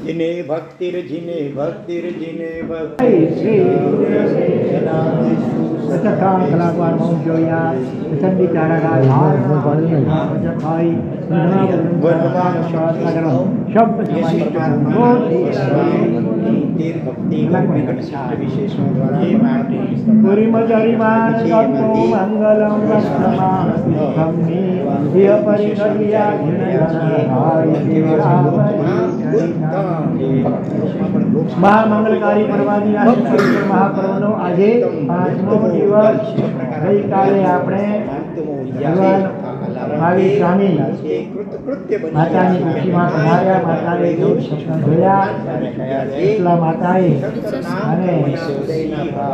जिने भक्तिर जिने સત્તાવન કલાકવાર મૌન જોયા ઠંડી ચારાગાર શબ્દ મહામંગલકારી પર્વાદી મહાપર્વનો આજે 5મો દિવસ. ગઈકાલે આપણે ભગવાન મહાવીર સ્વામી માતાની કુક્ષીમાં પધાર્યા. માતાએ જોયા એટલા માતાએ અને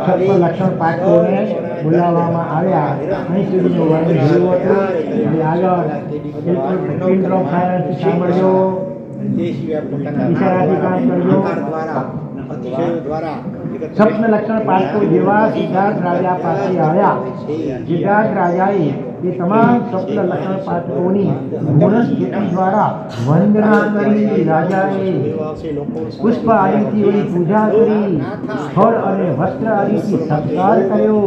56 લક્ષણ પાઠકોને બોલાવવામાં આવ્યા. અહીં સુધીનું વર્ણન જોયું હતું. આગળ સાંભળજો, ઈશારાથી કામ કરજો. સ્વપ્ન લક્ષણ પાઠકો જેવા સિદ્ધાર્થ રાજા પાસે આવ્યા. સિદ્ધાર્થ રાજાએ એ તમામ સ્વપ્ન લક્ષણ પાઠકોની ગુણસ્તુતિ દ્વારા વંદના કરી. રાજાએ પુષ્પ આદિથી એની પૂજા કરી, ફળ અને વસ્ત્ર આદિથી સત્કાર કર્યો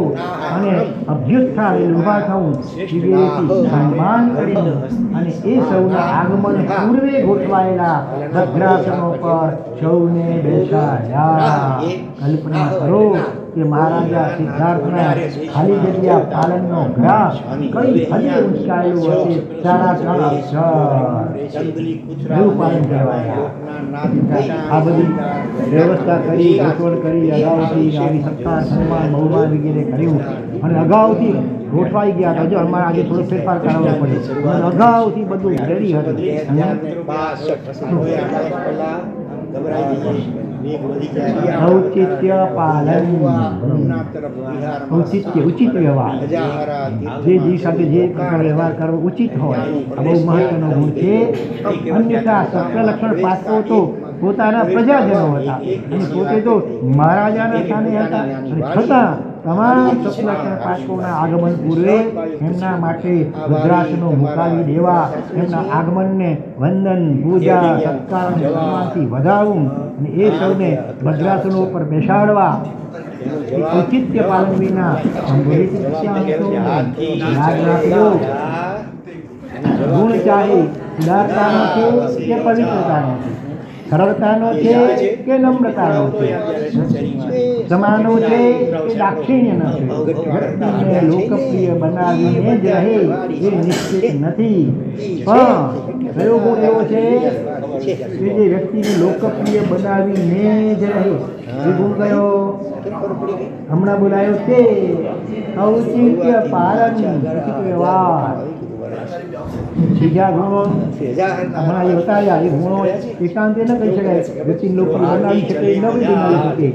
અને અભ્યુત્થાને ઊભા થવું વિવેકથી સન્માન કરી અને એ સૌના આગમન પૂર્વે ગોઠવાયેલા ભદ્રાસનો પર સૌને બેસાડ્યા. કલ્પના કરો કે મહારાજા સિદ્ધાર્થના ખાલી જગ્યા પાલનનો ગ્રાસ કઈ હદે ઉંચાયેલું હશે. 3.5 અક્ષર એવું પાલન કરવાયા. આ બધી વ્યવસ્થા કરી, ગોઠવણ કરી, અગાઉથી આવી સત્કાર સન્માન બહુમાન વગેરે કર્યું અને અગાઉથી ગોઠવાઈ ગયા હતા. જો અમારે આજે થોડો ફેરફાર કરવો પડે. અગાઉથી બધું રેડી હતું. ઔચિત્ય પાલન, ઉચિત વ્યવહાર, જે જીવ સાથે જે પ્રકાર વ્યવહાર કરવો ઉચિત હોય, આ બહુ મહત્વનો ગુણ છે. અન્યથા સત્ય લક્ષણ પાઠકો તો પોતાના પ્રજાજનો હતા અને પોતે તો મહારાજાના સ્થાને હતા અને છતાં તમામ સત્યલક્ષણ પાઠકોના આગમન પૂર્વે એમના માટે રુદ્રાસનો મુકાવી દેવા, એમના આગમનને વંદન, પૂજા, સત્કાર અને સન્માનથી વધારવું અને એ સૌને ભદ્રાસનો પર બેસાડવા. ઔચિત્ય પાલન વિના સંભવિત યાદ રાખજો. ગુણ ચાહે ઉદારતાનો છે કે પવિત્રતાનો છે, સરળતાનો છે કે નમ્રતાનો છે, સમાનો છે કે દાક્ષિણ્યનો છે. વ્યક્તિને લોકપ્રિય બનાવીને જ રહે એ નિશ્ચિત નથી, પણ કયો ગુણ એવો છે કે જે વ્યક્તિને લોકપ્રિય બનાવીને જ રહે? એ ગુણ કયો? હમણાં બોલાયો તે ઔચિત્ય પાલન, ઉચિત વ્યવહાર. બીજા ગુણો હમણાં એ બતાવ્યા. એ ગુણો એકાંતે ન કહી શકાય. વ્યક્તિને લોકપ્રિય બનાવી શકે, ન બનાવી શકે.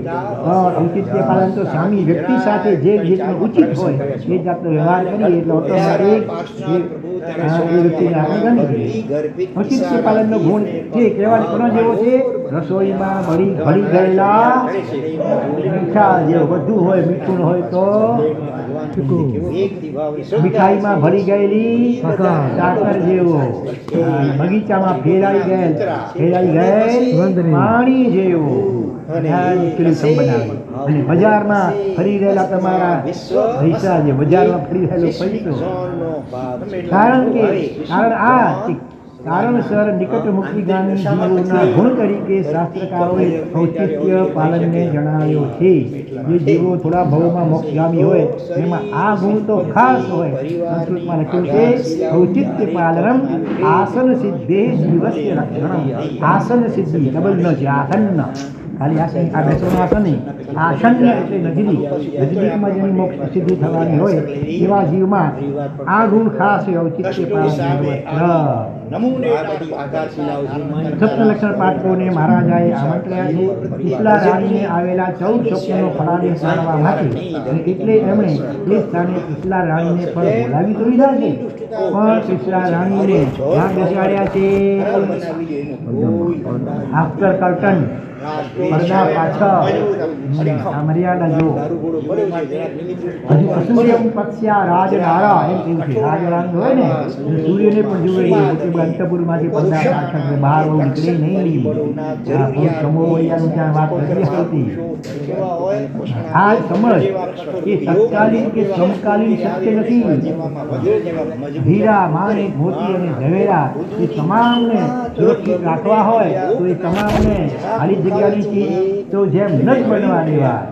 ઔચિત્ય પાલન તો સામી વ્યક્તિ સાથે જે રીતનું ઉચિત હોય એ જાતનો વ્યવહાર કરીએ એટલે ઓટોમેટિક એ વ્યક્તિને આપણે ગણી. ઔચિત્ય પાલનનો ગુણ છે કહેવાનો કોનો જેવો છે? રસોઈમાં ભળી ગયેલા મીઠા જેવો, બધું હોય મીઠું હોય તો મીઠાઈમાં ભળી ગયેલી સાકર જેવો, બગીચામાં ફેલાઈ ગયેલ પાણી જેવો અને બજારમાં ફરી રહેલા તમારા પૈસા જે બજારમાં ફરી રહેલો પૈસો. કારણસર નિકટમુક્તિગામી જીવોના ગુણ તરીકે શાસ્ત્રકારોએ ઔચિત્ય પાલનને જણાવ્યો છે. જે જીવો થોડા ભવમાં મોક્ષગામી હોય એમાં આ ગુણ તો ખાસ હોય. સંસ્કૃતમાં લખ્યું છે ઔચિત્ય પાલનમ આસન સિદ્ધે જીવસ્ય લક્ષણમ. આસન સિદ્ધિ ડબલ ન છે, આસન ખાલી આસન, આ બેસવાનું આસન નહીં, આસન એટલે નજદીકમાં જેની મોક્ષ સિદ્ધિ થવાની હોય એવા જીવમાં આ ગુણ ખાસ છે. ઔચિત્ય પાલન. સપ્તલક્ષણ પાઠકોને મહારાજાએ આમંત્ર્યા છે. પિછલા રાણીને આવેલા 14 સ્વપ્નનો ફળાને જાણવા માટે, અને એટલે એમણે એ સ્થાને પિછલા રાણીને પણ બોલાવી તો લીધા છે, પણ પિછલા રાણીને ત્યાં બેસાડ્યા છે આફ્ટર કર્ટન. પડદા પાછળ આ મર્યાદા જો હજુ અસૂર્યમ પશ્યા રાજનારા એમ કેવું છે. રાજનારાયણ હોય ને એટલે સૂર્યને પણ જુએ એ મોટી અંતપુરમાંથી પડદા પાછળ બહાર બહુ નીકળે નહીં. આ બહુ સમોવૈયાનું ત્યાં વાત કરી હતી. આ સમજ એ તત્કાલીન કે સમકાલીન સત્ય નથી. હીરા માણેક મોતી અને ઝવેરા એ તમામને સુરક્ષિત રાખવા હોય તો એ તમામને ખાલી જગ્યાની ચીજ તો જેમ ન જ બનવા દેવા.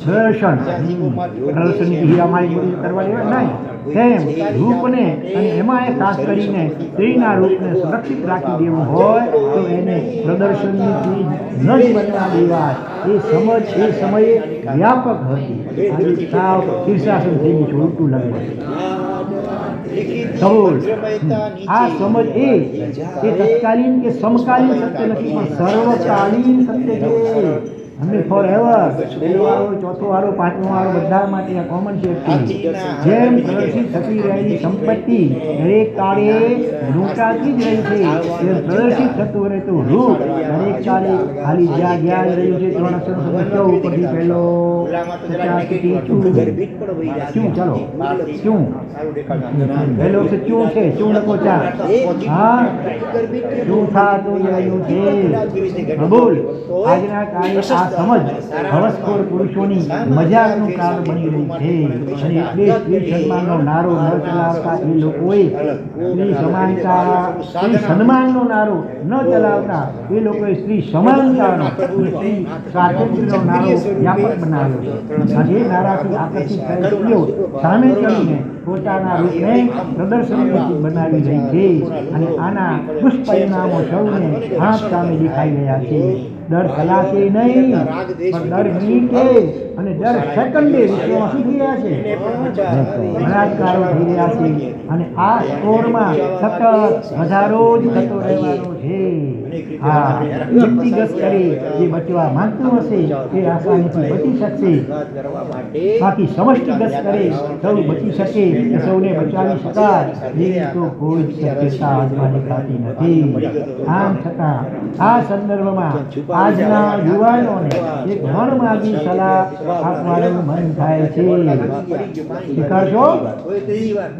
પ્રદર્શન હીરા માણેક કરવા દેવા નહીં. તેમ રૂપને અને એમાં એ ખાસ કરીને સ્ત્રીના રૂપને સુરક્ષિત રાખી દેવું હોય તો એને પ્રદર્શનની ચીજ ન જ બનવા દેવાય. એ સમજ એ સમયે વ્યાપક હતી. સાવ શીર્ષાસન થઈ ગયું છે, ઉલટું લાગે. આ સમજ એ તત્કાલીન કે સમકાલીન સત્ય નથી પણ સર્વકાલીન સત્ય છે. અને ફોર એવર પહેલો વાળો, ચોથો વાળો, પાંચમો વાળો બધા માટે આ કોમન છે. જેમ પ્રદર્શિત થતી રહેલી સંપત્તિ દરેક કાળે લૂંટાતી જ રહી છે, તેમ પ્રદર્શિત થતું રહેતું રૂપ દરેક કાળે ખાલી જ્યાં જ્યાં રહ્યું છે. 3 અક્ષરો શબ્દો ઉપરથી પહેલો 50 થી ચૂ ચાલો ચૂ પહેલો છે ચૂ છે. ચૂ લખો 4. હા ચૂ થાતું રહ્યું છે. બોલ આજના કાળે આ સમજ હવસખોર પુરુષોની મજાકનું કારણ બની રહી છે. અને એટલે સ્ત્રી સન્માનનો નારો ન ચલાવતા એ લોકોએ સ્ત્રી સમાનતા, સ્ત્રી સન્માનનો નારો ન ચલાવતા એ લોકોએ સ્ત્રી સમાનતાનો, સ્ત્રી સ્વાતંત્ર્યનો નારો વ્યાપક બનાવ્યો છે. અને એ નારાથી આકર્ષિત થયેલ સ્ત્રીઓ સામે ચડીને પોતાના રૂપને પ્રદર્શનથી બનાવી રહી છે. અને આના દુષ્પરિણામો સૌને આંખ સામે દેખાઈ રહ્યા છે. દર કલાકે નહીં પણ દર મિનિટે અને દર સેકન્ડે વિશ્વમાં શું થઈ રહ્યા છે? બળાત્કારો થઈ રહ્યા છે. અને આ સ્કોરમાં સતત વધારો જ થતો રહેવાનો છે. હા, વ્યક્તિગત સ્તરે જે બચવા માંગતું હશે તે આસાનીથી બચી શકશે. બાકી સમષ્ટિગત સ્તરે સૌ બચી શકે કે સૌને બચાવી શકાય એવી તો કોઈ જ શક્યતા હાથમાં દેખાતી નથી. આમ છતાં આ સંદર્ભમાં આજના યુવાનોને એક મનમાગી સલાહ આપવાનું મન થાય છે. શીખશો?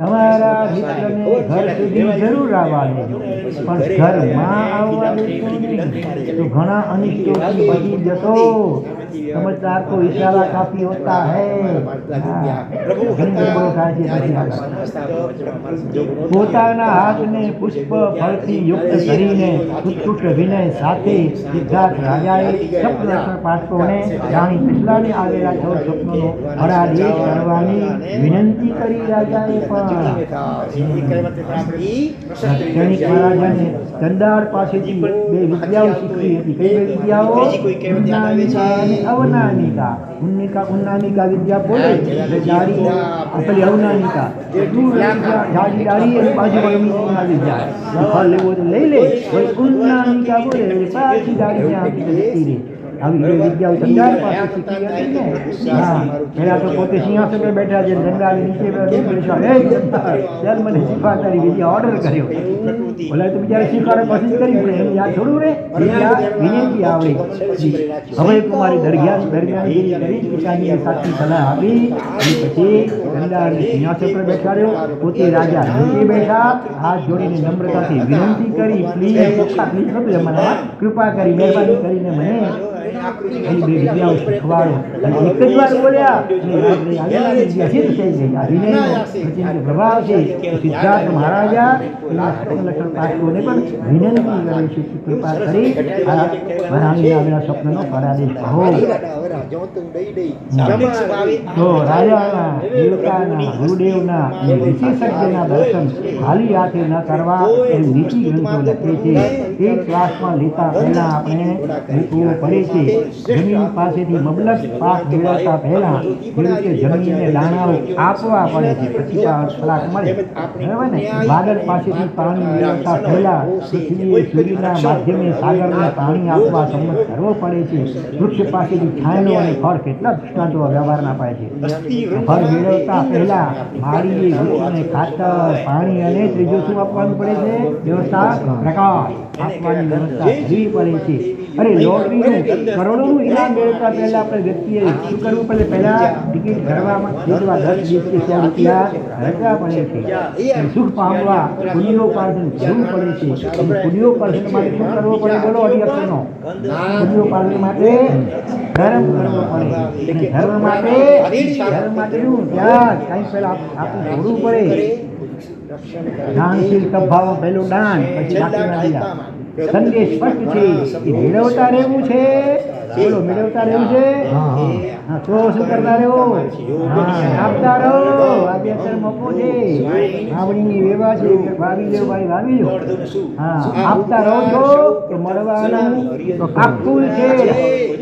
તમારા મિત્રને ઘર સુધી જરૂર આવવા દેજો, પણ ઘરમાં આવવા દેશો નહીં તો ઘણા અનિષ્ટોથી બચી જશો. समझदार को इशारा काफी होता है. પોતાના હાથને પુષ્પ ફળથી યુક્ત કરીને ઉત્કૃષ્ટ વિનય સાથે સિદ્ધાર્થ રાજાએ સ્વપ્ન પાઠકોને રાણી પિછલાને આવેલા 14 સ્વપ્નોનો હરાદેશ કરવાની વિનંતી કરી. રાજાએ પણ ક્ષણિક મહારાજાને ચંડાળ પાસેથી 2 વિદ્યાઓ શીખવી હતી. કઈ 2 વિદ્યાઓ? ઉન્નામિકા અને અવનામિકા. ઉન્નામિકા વિદ્યા બોલે એટલે જાડી પેલી અવનામિકા જાડી ડાળી અને બાજુવાળી આવી જાય. ફળ લેવો તો લઈ લે. ઉન્નામિકા બોલે એટલે પાછી ડાળી આપી જતી રહે. આવી 2 વિદ્યાઓ ચંડાળ પાસે શીખી હતી ને. હા, પહેલા તો પોતે સિંહાસન પર બેઠા છે, ચંડાળ નીચે ચાલ મને શીખવા તારી વિદ્યા ઓર્ડર કર્યો. બોલા તો બિચારા શીખવાડે પસંદ કરી પડે એમ યાદ થોડું રે. વિનંતી આવડે. હવે કુમારી દરમિયાનગીરી કરી પિતાજીએ સાચી સલાહ આપી. પછી ચંડાળને સિંહાસન પર બેઠાડ્યો. પોતે રાજા નીચે બેઠા. હાથ જોડીને નમ્રતાથી વિનંતી કરી, પ્લીઝ કૃપા કરી મહેરબાની કરીને મને એની 2 વિદ્યાઓ શીખવાડો. એક જ વાર બોલ્યા સિદ્ધ થઈ ગઈ. આ વિનયનો પ્રભાવ છે. સિદ્ધાર્થ મહારાજા એના લક્ષણ પાઠકોને પણ વિનંતી કરે છે કે કૃપા કરી મહારાણીને આવેલા સ્વપ્નનો પરાદેશ કહો. તો રાજાના, દેવતાના, ગુરુદેવના અને વિશેષજ્ઞના દર્શન ખાલી હાથે ન કરવા એવી નીતિ ગ્રંથો લખે છે. એક ક્લાસમાં લેતા પહેલા આપણે મૂકવું પડે છે. છે. જમીન પાસેથી મબલક પાક મેળવતા પહેલા ખેડૂતે જમીનને દાણાઓ આપવા પડે છે, પછી ખોરાક મળે. બરાબર ને? વાદળ પાસેથી પાણી મેળવતા પહેલા પૃથ્વીએ સૂર્યના માધ્યમે સાગરને પાણી આપવા સંમત કરવો પડે છે. વૃક્ષ પાસેથી છાંયડો અને ફળ કેટલા દૃષ્ટાંતો વ્યવહારના અપાય છે. ફળ મેળવતા પહેલા માળીએ વૃક્ષને ખાતર, પાણી અને ત્રીજું શું આપવાનું પડે છે? વ્યવસ્થા, પ્રકાશ આપવાની વ્યવસ્થા કરવી પડે છે. અરે લોટરીનું કરોડોનું ઇનામ મેળવતા પહેલા આપણે વ્યક્તિએ શું કરવું પડે? પહેલા ટિકિટ ભરવામાં ખરીદવા 10, 20 કે 100 રૂપિયા ખર્ચવા પડે છે. સુખ પામવા પુણ્યોપાર્જન કરવું પડે છે. પુણ્યોપાર્જન માટે શું કરવો પડે? બોલો અધિયક્ષનો. પુણ્યોપાર્જન માટે ધર્મ કરવો પડે. અને ધર્મ માટેનું ત્યાગ કાંઈ પહેલા આપણે છોડવું પડે. દાનશીલ સ્વભાવ પહેલું દાન, પછી બાકીના બીજા. સંદેશ સ્પષ્ટ છે કે મેળવતા રહેવું છે. બોલો, મેળવતા રહેવું છે. હા, તો શું કરતા રહો? આપતા રહો. આજે અત્યારે મોકો છે, આવડીની વેવા છે, વાવી લો ભાઈ, વાવી લો. હા, આપતા રહો છો તો મળવાનું તો પાક્કું છે.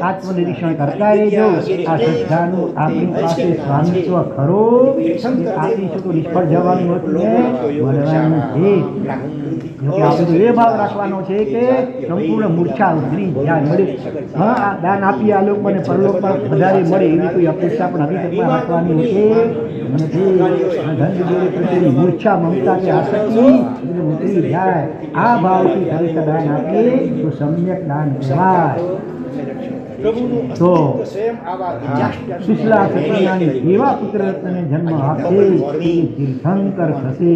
આત્મનિરીક્ષણ કરતા રહેજો. આ શ્રદ્ધાનું આપણી પાસે સ્વામિત્વ ખરું કે આપીશું તો નિષ્ફળ જવાનું હતું ને મળવાનું છે. આપણે એ ભાવ રાખવાનો છે કે સંપૂર્ણ મૂર્છા ઉતરી જાય મળે. હા, આ દાન આપી આ લોકોને પરલોક પર વધારે મળે એવી કોઈ અપેક્ષા પણ હકીકતમાં રાખવાની નથી. મૂર્છા, મમતા કે આસક્તિ ઉતરી જાય. આ ભાવથી ખરેખર દાન આપીએ તો સમ્યક દાન કહેવાય. તો સુશલા સત્યનારાયણ એવા પુત્ર રત્નને જન્મ આપશે તે તીર્થંકર થશે.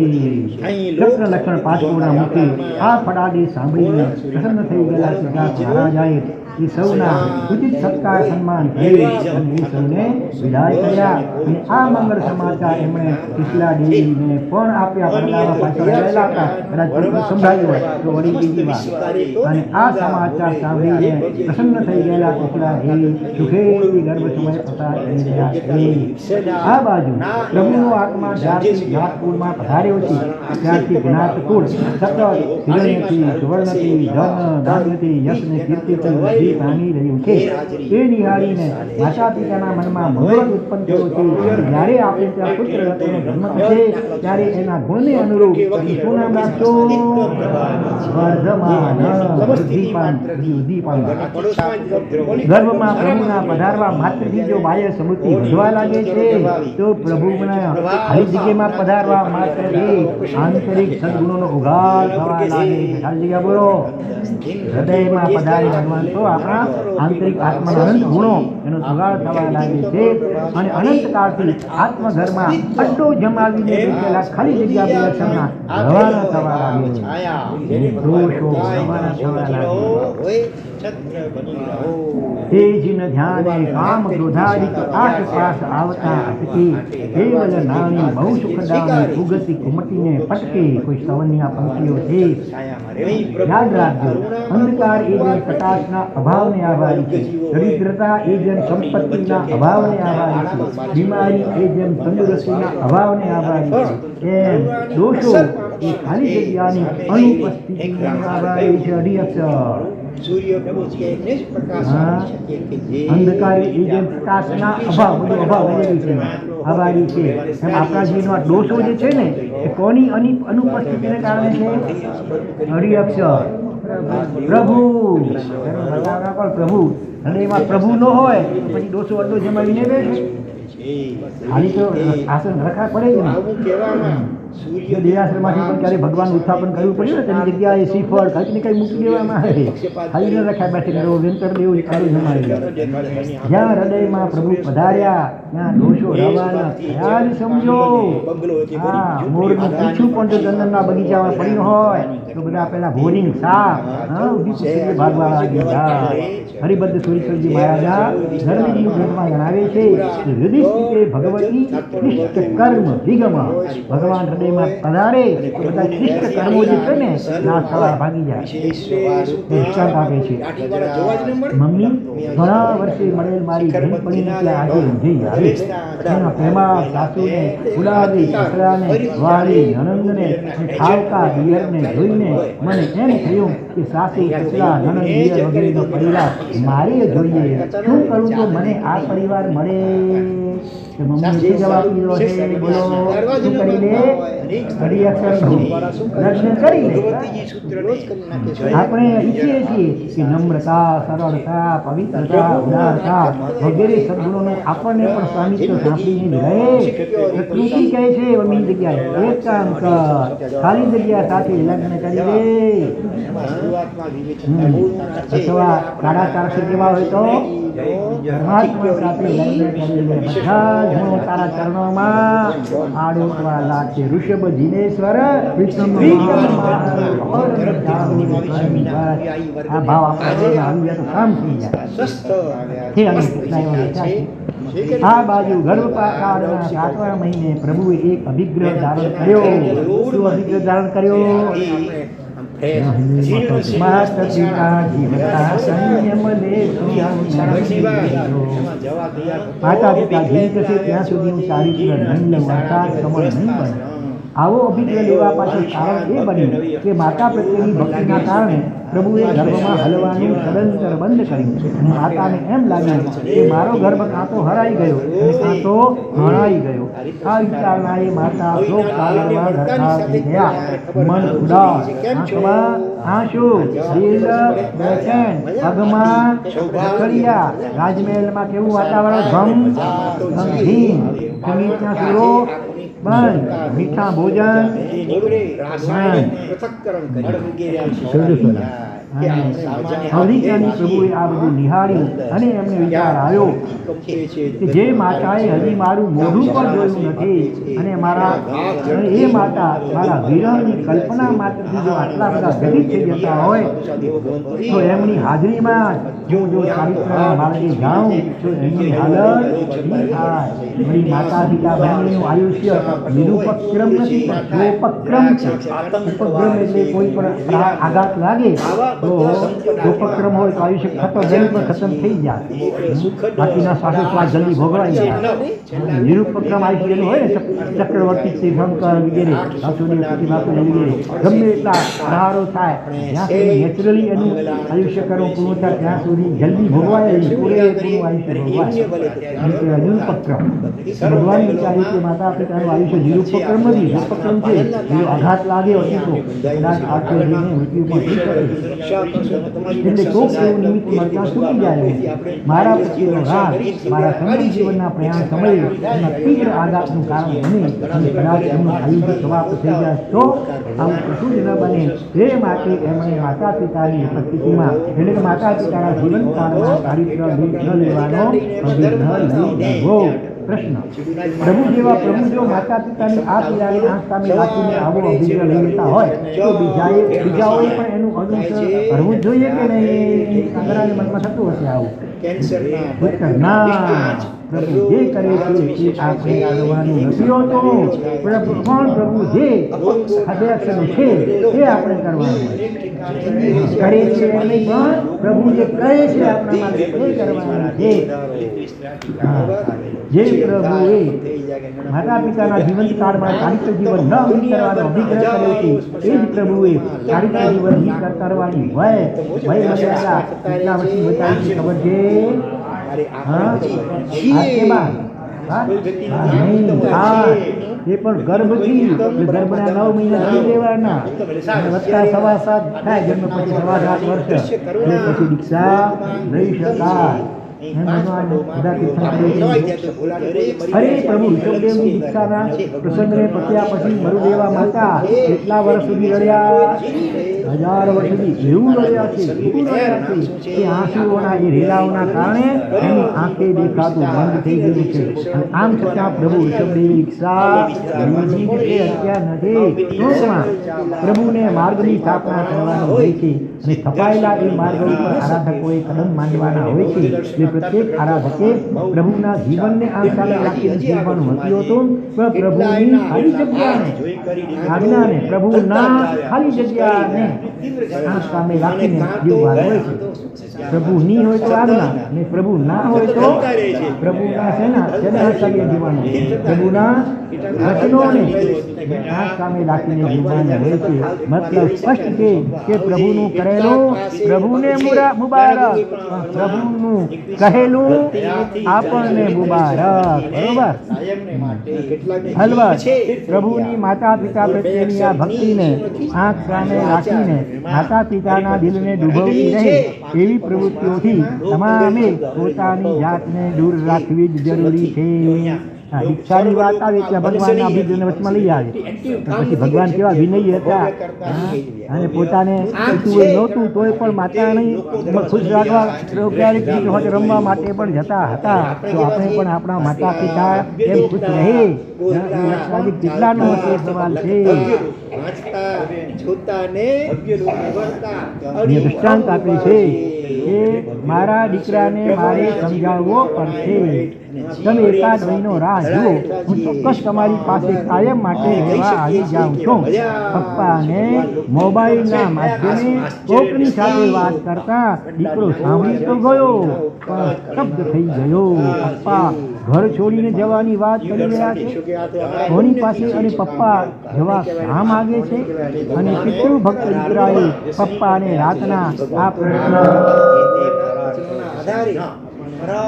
ચક્ર લક્ષણ પાછળના મુખે આ ફડાદે સાંભળીને પ્રસન્ન થઈ ગયેલા સિદ્ધાર્થ મહારાજાએ એ સૌના ઉચિત સત્કાર સન્માન કરી અને એ સૌને વિદાય કર્યા. અને આ મંગળ સમાચાર એમણે સુશલા દેવીને પણ આપ્યા. પરગાવા પાછળ રહેલા હતા, કદાચ સંભળાયું હોય તો વળી બીજી વાત. અને આ સમાચાર સાંભળીને પ્રસન્ન થઈ ગયેલા સુશલા દેવી સુખેથી ગર્ભ સમય પસાર કરી રહ્યા છે. આ બાજુ પ્રભુનો આત્મા જ્યારથી જ્ઞાતકુળમાં પધાર્યો છે ત્યારથી જ્ઞાતકુળ સતત હિરણ્યથી, સુવર્ણથી, ધન ધાન્યથી, યશને કીર્તિથી પામી રહ્યું છે. એ નિહાળીને માતા પિતાના મનમાં મનોરથ ઉત્પન્ન થયો છે. જ્યારે આપણે ત્યાં પુત્ર રત્નનો જન્મ થશે ત્યારે એના ગુણને અનુરૂપ શું નામ રાખશો? વર્ધમાન, વૃદ્ધિપાન, વૃદ્ધિપાન. ગર્ભમાં પ્રભુના પધારવા માત્રથી જો બાહ્ય સમૃદ્ધિ વધવા લાગે છે તો પ્રભુના ખાલી જગ્યામાં પધારવા માત્રથી આંતરિક સદગુણોનો ઉગાર થવા લાગે છે. ખાલી જગ્યા બોલો. હૃદયમાં પધારી ભગવાન તો આપણા આંતરિક આત્માના અનંત ગુણો એનો સુગાર થવા લાગે છે. અને અનંતકાળથી આત્મઘરમાં અડ્ડો જમાવીને બેઠેલા ખાલી જગ્યા પ્રદર્શનના રવાના થવા લાગે છે. દોષો રવાના થવા લાગે. તેજન ધ્યાને કામ ક્રોધાદિક આસપાસ આવતા અટકે. કેવલ નાની બહુ સુખદાની ઉગતી કુમટીને પટકે. કોઈ સવન્ય પંખીઓ છે. યાદ રાખજો, અંધકાર એ જેમ પ્રકાશના અભાવને આભારી છે. દરિદ્રતા એ જેમ સંપત્તિના અભાવને આભારી છે. બીમારી એ જેમ તંદુરસ્તીના અભાવને આભારી છે. એમ દોષો એ ખાલી જગ્યાની અનુપસ્થિતિને આભારી છે. અધિઅક્ષર અંધકાર એ જેમ પ્રકાશના અભાવ, બધો અભાવ રહેલી છે, આભારી છે. એમ આપણા જીવનમાં દોષો જે છે ને એ કોની અનુપસ્થિતિને કારણે છે? હરિઅક્ષર પ્રભુ. પ્રભુ હૃદયમાં પ્રભુ ન હોય તો પછી દોષો અડ્ડો જમાવીને બેઠે. ખાલી તો આસન રખા પડે છે ને. દેવાશ્રમમાંથી પણ ક્યારે ભગવાન ઉત્થાપન કરવું પડ્યું ને તેની જગ્યાએ શ્રીફળ કંઈક ને કંઈ મૂકી દેવામાં આવે. ખાલી ન રખાય બેઠે કરો વેંતર દેવું ખાલી જમાડી. જ્યાં હૃદયમાં પ્રભુ પધાર્યા ત્યાં દોષો રવાના થયા જ સમજો. હા, મોરનું પૂછું પણ જો ચંદનના બગીચામાં પડ્યું હોય તો બધા પેલા ભોરિંગ સાફ ભાગવા લાગી જાય. હરિબદ્ધ સુરેશ્વરજી મહારાજા ધર્મજીવ ગ્રંથમાં જણાવે છે કે હૃદય સ્થિતે ભગવતી નિષ્ઠ કર્મ વિગમ. ભગવાન હૃદયમાં પધારે તો બધા શિષ્ટ કર્મો જે છે ને નાશ થવા ભાગી જાય. દૃષ્ટાંત આપે છે. મમ્મી ઘણા વર્ષે મળેલ મારી બહેનપણીને ત્યાં આજે ઊંઘી આવી. એના પ્રેમા સાસુને ગુલાબી સસરાને વાલી નણંદને ઠાવકા દિયરને જોઈને મને એમ થયું કે સાસુ સસરા નણંદ દિયર વગેરેનો પરિવાર મારે જોઈએ. શું કરું તો મને આ પરિવાર મળે? તો મમ્મીએ શું જવાબ દીધો છે? બોલો, શું કરી લે? ઘડી અક્ષરનું લગ્ન કરી લે. આપણે ઈચ્છીએ છીએ કે નમ્રતા, સરળતા, પવિત્રતા, ઉદારતા વગેરે સદગુણોનું આપણને પણ સ્વામિત્વ સાંભળીને રહે. પ્રકૃતિ કહે છે એમની જગ્યાએ એકાંત ખાલી જગ્યા સાથે લગ્ન કરી લે. અથવા સાડા ચારસો કેવા હોય તો પરમાત્મા સાથે લગ્ન કરી લે. બધા જ ગુણો તારા ચરણોમાં આડોટવા લાગશે. ઋષભ જીનેશ્વર આ ભાવ આપણા આવી જાય તો કામ થઈ જાય. આ બાજુ ગર્ભપાતાળના 7મા મહિને પ્રભુએ એક અભિગ્રહ ધારણ કર્યો. શું અભિગ્રહ ધારણ કર્યો? માતા પિતા જીવતા સંયમ લે. માતા પિતા જીવિત છે ત્યાં સુધી હું ચારિત્ર નહીં લઉં, અર્થાત કમળ નહીં બને. આવો અભિગ્રહ લેવા પાછળ કારણ એ બન્યું કે માતા પ્રત્યેની ભક્તિના કારણે પ્રભુએ ગર્ભમાં હલવાનું સદંતર બંધ કર્યું. અને માતાને એમ લાગ્યું કે મારો ગર્ભ કાં તો હરાઈ ગયો અને કાં તો હણાઈ ગયો. આ વિચારણાએ માતા શોક સાગરમાં ગરકાવ થઈ ગયા. મન ઉદાસ, આંખમાં આંસુ, દિલ બેચેન, પગમાં ધકડિયા. રાજમહેલમાં કેવું વાતાવરણ? ગમગીન. સંગીતના સુરો બંધ, મીઠા ભોજન અવધિકાની પ્રભુએ આ બધું નિહાળ્યું અને એમને વિચાર આવ્યો કે જે માતાએ હજી મારું મોઢું પણ જોયું નથી અને એ માતા મારા વિરહની કલ્પના માત્રથી જો આટલા બધા વ્યતીત થઈ જતા હોય તો એમની હાજરીમાં હું જો ચારિત્રના માર્ગે જાઉં તો એમની હાલત નહીં થાય. મારી માતા પિતા બહેનનું આયુષ્ય નિરુપક્રમ નથી પણ જોપક્રમ છે. ઉપક્રમ એટલે કોઈ પણ આઘાત લાગે તો જોપક્રમ હોય તો આયુષ્ય ખતમ થઈ જાય. બાકીના શ્વાસોશ્વાસ જલ્દી ભોગવાઈ જાય. નિરુપક્રમ આયુષ્ય હોય ને ચક્રવર્તી શંકર વગેરે સાસુની પ્રતિમાસુની વગેરે ગમે એટલા પ્રહારો થાય જ્યાં સુધી નેચરલી એનું આયુષ્ય પૂરું થાય ત્યાં સુધી જલ્દી ભોગવાય પૂરેપૂરું આયુષ્ય ભોગવાય. નિરુપક્રમ ભગવાન વિચારે કે માતા પિતાનું આયુષ્ય નિરુપક્રમ નથી, નિરુપક્રમ છે. એનો આઘાત લાગે હતી તો કદાચ આખરે જઈને મૃત્યુ પણ થઈ શકે. એટલે કોક એવું નિમિત્ત મળતા છૂટી જાય. મારા પતિનો રાગ મારા સમય જીવનના પ્રયાણ સમયે એના તીવ્ર આઘાતનું કારણ બને અને કદાચ એમનું આયુષ્ય સમાપ્ત થઈ જાય તો આવું કશું જ ન બને. એ માટે એમણે માતા પિતાની ઉપસ્થિતિમાં એટલે કે માતા પિતાના જીવનકાળમાં ચારિત્ર ન લેવાનો અભિગ્રહ લઈ લેવો. પ્રશ્ન: પ્રભુ જેવા પ્રભુ જો માતા પિતાની આ પીડાની આંખ સામે રાખીને આવો અભિગ્રહ લઈ લેતા હોય તો બીજાઓએ પણ એનું અનુસરણ કરવું જોઈએ કે નહીં? કાંગરાને મનમાં થતું હશે આવું. ઉત્તર: ના. પ્રભુ જે કરે છે એ આપણે કરવાનું નથી હોતું. પ્રભુ પ્રભુ જે અધ્યક્ષનું છે એ આપણે કરવાનું કરે છે એમ પણ પ્રભુ જે કહે છે આપણા માટે એ કરવાનું છે. જે પ્રભુએ માતા પિતાના જીવનકાળમાં ચારિત્ર જીવન ન કરવાનો અભિગ્રહ કર્યો છે એ જ પ્રભુએ ચારિત્ર જીવન કરવાની વય મર્યાદા કેટલા વર્ષની બતાવી છે ખબર છે? એ પણ ગર્ભથી ગર્ભના 9 મહિના થઈ દેવાના વત્તા 7.5 થાય જન્મ પછી 7.5 વર્ષ પછી દીક્ષા લઈ શકાય. અરે પ્રભુ ઋષભદેવની દીક્ષાના પ્રસંગને પત્યા પછી મરુદેવા માતા કેટલા વર્ષ સુધી રડ્યા? હજાર વર્ષ સુધી એવું રડ્યા છે, એવું રડ્યા છે કે આંસુઓના એ રેલાઓના કારણે એની આંખે દેખાતું બંધ થઈ ગયું છે. અને આમ છતાં પ્રભુ ઋષભદેવી ઈચ્છા બીજી કે અત્યાર નથી ટૂંકમાં પ્રભુને માર્ગની સ્થાપના કરવાની હોય છે અને સ્થપાયેલા એ માર્ગ ઉપર આરાધકોએ કદમ માંડવાના હોય છે. એટલે પ્રત્યેક આરાધકે પ્રભુના જીવનને આંખાને રાખીને જીવવાનું હતું પણ પ્રભુની ખાલી જગ્યાને આજ્ઞાને પ્રભુના ખાલી જગ્યાને આંખ સામે રાખીને જીવવાનું હોય છે. પ્રભુ ની હોય તો આજ્ઞા ને પ્રભુ ના હોય તો પ્રભુના સેના સામે જીવવાનું, પ્રભુના વચનોને આંખ સામે રાખીને જીવવાનું હોય છે. મતલબ સ્પષ્ટ છે કે પ્રભુનું કરેલું પ્રભુને મુબારક, પ્રભુનું કહેલું આપણને મુબારક. બરોબર. અલબત્ત પ્રભુની માતા પિતા પ્રત્યેની આ ભક્તિને આંખ સામે રાખીને માતા પિતાના દિલને ડૂબવતી રહે એવી પ્રવૃત્તિઓથી તમામે પોતાની જાતને દૂર રાખવી જ જરૂરી છે. દીક્ષાની વાત આવે ત્યાં ભગવાનના અભિજ્ઞને વચમાં લઈ આવે પછી ભગવાન કેવા વિનયી હતા અને પોતાને કશું નહોતું તોય પણ માતાને ખુશ રાખવા ક્યારેક સાથે રમવા માટે પણ જતા હતા. તો આપણે પણ આપણા માતા પિતા એમ ખુશ રહે કેટલાનો તે સવાલ છે. દૃષ્ટાંત આપે છે કે મારા દીકરાને મારે સમજાવવો પડશે. તમે એકાદ મહિનો રાહ જુઓ, હું ચોક્કસ તમારી પાસે કાયમ માટે રહેવા આવી જાઉં છું. પપ્પાને મોબાઈલના માધ્યમે કોકની સાથે વાત કરતા દીકરો સાંભળી તો ગયો પણ શબ્દ થઈ ગયો. પપ્પા ઘર છોડીને જવાની વાત કરી રહ્યા છે કોની પાસે અને પપ્પા જવા શા માગે છે? અને પિતૃ ભક્ત દીકરાએ પપ્પાને રાતના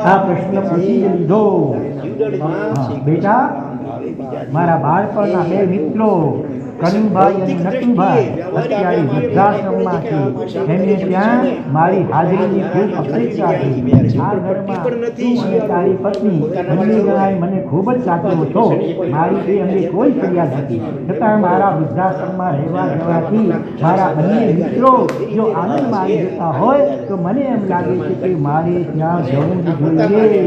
આ પ્રશ્ન પૂછી લીધો. બેટા, મારા બાળપણના બે મિત્રો કનુભાઈ અને નટુભાઈ અત્યારે વૃદ્ધાશ્રમમાં છે. એમને ત્યાં મારી હાજરીની ખૂબ અપેક્ષા છે. આ ઘરમાં તું અને તારી પત્ની બંને જણાએ મને ખૂબ જ સાચવો છો. મારી એ અંગે કોઈ ફરિયાદ નથી, છતાં મારા વૃદ્ધાશ્રમમાં રહેવા જવાથી મારા અન્ય મિત્રો જો આનંદ માણી જતા હોય તો મને એમ લાગે છે કે મારે ત્યાં જવું જ જોઈએ.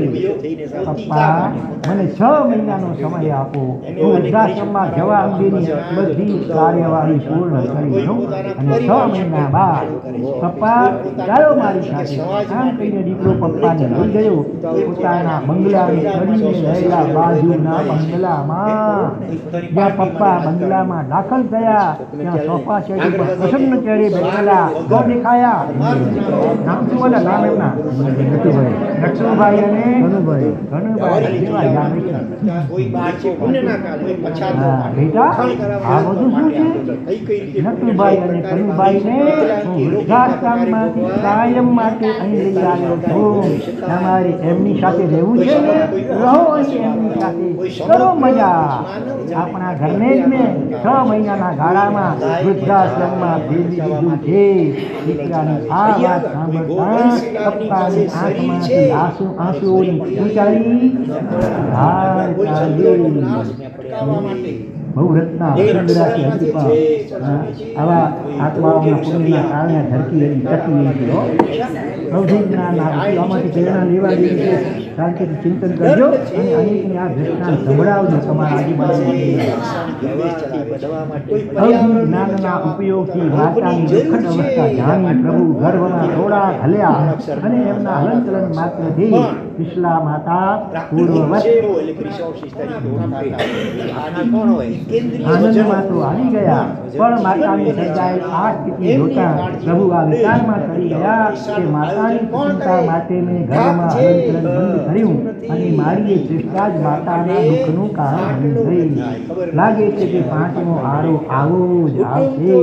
પપ્પા, મને 6 મહિનાનો સમય આપો. હું વૃદ્ધાશ્રમમાં જવા અંગેની બધી કાર્યવાહી પૂર્ણ કરી દઉં અને 6 મહિના બાદ પપ્પા ચાલો મારી સાથે. આમ કહીને દીકરો પપ્પાને લઈ ગયો પોતાના બંગલાની ચડીને રહેલા બાજુના બંગલામાં. જ્યાં પપ્પા બંગલામાં દાખલ થયા ત્યાં સોફા સેટ ઉપર પ્રસન્ન ચહેરે બેઠેલા ગો દેખાયા. નામ શું બોલે? નામ એમના નટુભાઈ અને કનુભાઈ. જેવા યાદ બેટા આ બધું શું છે? નટુભાઈ અને કનુભાઈને હું વૃદ્ધાશ્રમમાંથી કાયમ માટે અહીં લઈ આવ્યો છું. તમારે એમની સાથે રહેવું છે ને? રહો અહીં એમની સાથે, કરો મજા. આપણા ઘરને જ મેં 6 મહિનાના ગાળામાં વૃદ્ધાશ્રમમાં ભેળવી દીધું છે. દીકરાની આ વાત સાંભળતા પપ્પાની આંખમાંથી આંસુઓની ઊંચાઈ ધાર ચાલી. બહુ રત્ના આવા આત્માઓના પુણ્યના કારણે ધરતી એવી ટકી છે. આમાંથી પ્રેરણા લેવા જેવી છે. શાંતિથી ચિંતન કરજો અને અનેકને આ દ્રષ્ટાંત સંભળાવજો તમારા આજુબાજુ. જ્ઞાનના ઉપયોગથી માતાની દુઃખદ અવસ્થા જાણી પ્રભુ ગર્ભમાં થોડા હલ્યા અને એમના હલનચલન માત્રથી વિશલા માતા પૂર્વવત આનંદમાં તો આવી ગયા. પણ માતાની સર્જાયેલ આ સ્થિતિ જોતા પ્રભુ આ વિચારમાં કરી ગયા કે માતાની ચિંતા માટે મેં ઘરમાં હલનચલન બંધ કર્યું અને મારી એ ચેષ્ટા જ માતાના દુઃખનું કારણ બની ગઈ. લાગે છે કે 5મો આરો આવો જ આવશે.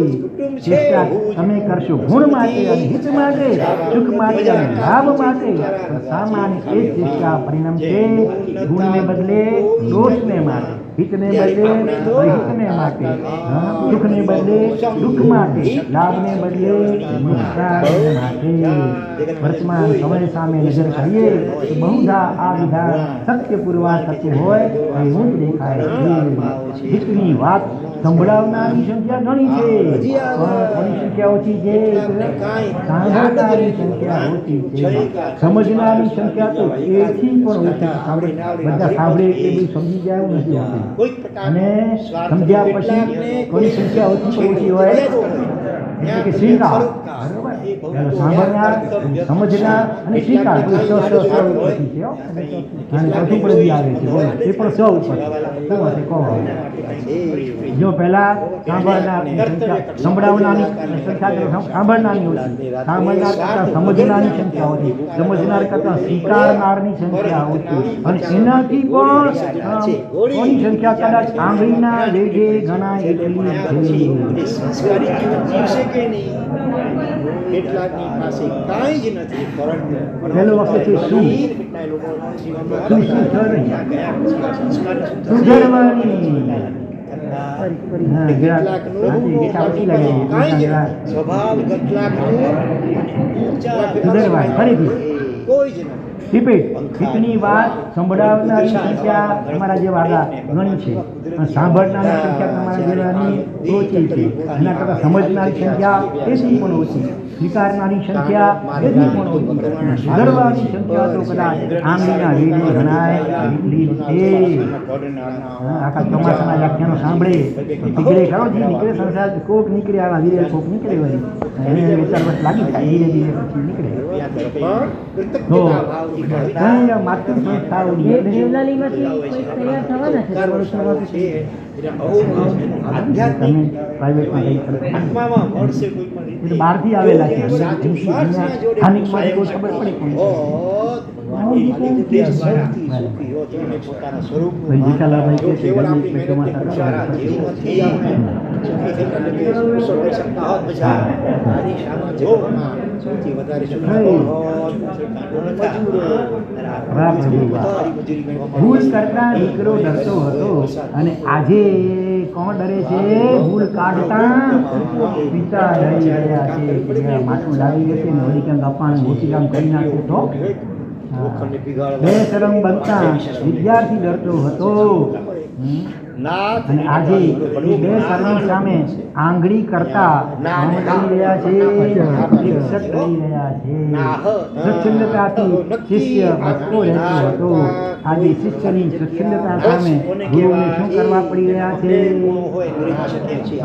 ચેષ્ટા તમે કરશો ગુણ માટે અને હિત માટે, સુખ માટે અને લાભ માટે, પણ સામાન્ય એ જ ચેષ્ટા પરિણમશે ગુણને બદલે દોષને માટે, હિતને બદલે અહિતને માટે, સુખને બદલે દુઃખ માટે, લાભને બદલે નુકસાન માટે. વર્તમાન સમય સામે નજર કરીએ તો બહુધા આ વિધાન સત્ય પુરવાર થતું હોય એવું જ દેખાય છે. હિતની વાત સંભળાવનારની સંખ્યા ઘણી છે પણ કોની સંખ્યા ઓછી છે સાંભળનારની સંખ્યા ઓછી છે સમજનારની સંખ્યા તો એથી પણ ઓછી બધા સાંભળે એટલે બધું સમજી જાય એવું નથી હોતું અને સમજ્યા પછી કોની સંખ્યા ઓછી પણ ઓછી હોય એટલે કે સ્વીકાર બરોબર સાંભળનાર સમજનાર અને સ્વીકાર બધું સ પછી છે અને ચોથું પણ બી આવે છે બોલો એ પણ સ ઉપર શું હશે કહો જો પહેલા સાંભળનારની સંખ્યા સંભળાવનારની સંખ્યા સાંભળનારની ઓછી સાંભળનાર કરતાં સમજનારની સંખ્યા ઓછી સમજનાર કરતાં સ્વીકારનારની સંખ્યા ઓછી અને એનાથી પણ કોની સંખ્યા કદાચ આંગળીના વેગે ગણાય એટલી છે સંસ્કારી જીવશે કે નહીં કેટલાકની પાસે કાંઈ જ નથી પહેલો વખત છે શું કેટલાય લોકો સુધરવાની સ્વભાવ કેટલાકનું સુધરવાની ફરીથી કોઈ જ નથી રિપીટ હિતની વાત સંભળાવનારની સંખ્યા તમારા જેવા ઘણી છે અને સાંભળનારની સંખ્યા તમારા જેવાની ઓછી છે એના કરતાં સમજનારી સંખ્યા એથી પણ ઓછી સ્વીકારનારી સંખ્યા એથી પણ ઓછી સુધરવાની સંખ્યા તો કદાચ આંગળીના વેગે ગણાય એટલી છે આખા ચોમાસાના વ્યાખ્યાનો સાંભળે નીકળે ખરો જે નીકળે સંસાર કોક નીકળે આવા ધીરે કોક નીકળે વળી એને વિચાર વર્ષ લાગી થાય ધીરે ધીરે પછી નીકળે તો માત્ર સંસ્થાઓની દેવલાલીમાંથી કોઈ તૈયાર થવાના છે તમે પ્રાઇવેટમાં જઈ શકો આત્મામાં મળશે કોઈ પણ એ તો બહારથી આવેલા છે સ્થાનિકમાંથી કોઈ ખબર પડે કોણ ભાઈ જીઠાલાલભાઈ કહે છે ગમે ચોમાસા ભૂલ કરતા દીકરો ડરતો હતો અને આજે કોણ ડરે છે ભૂલ કાઢતા પિતા ડરી રહ્યા છે માથું લાવી જશે ને વળી ક્યાંક અપાણ મોટી કામ કરી નાખે તો બેશરમ બનતા વિદ્યાર્થી ડરતો હતો અને આજે એ બે શરમની સામે આંગળી કરતા ડરી રહ્યા છે શિક્ષક ડરી રહ્યા છે સ્વચ્છંદતાથી શિષ્ય ભટકો રહેતો હતો આજે શિષ્યની સ્વચ્છંદતા સામે ગુરુને શું કરવા પડી રહ્યા છે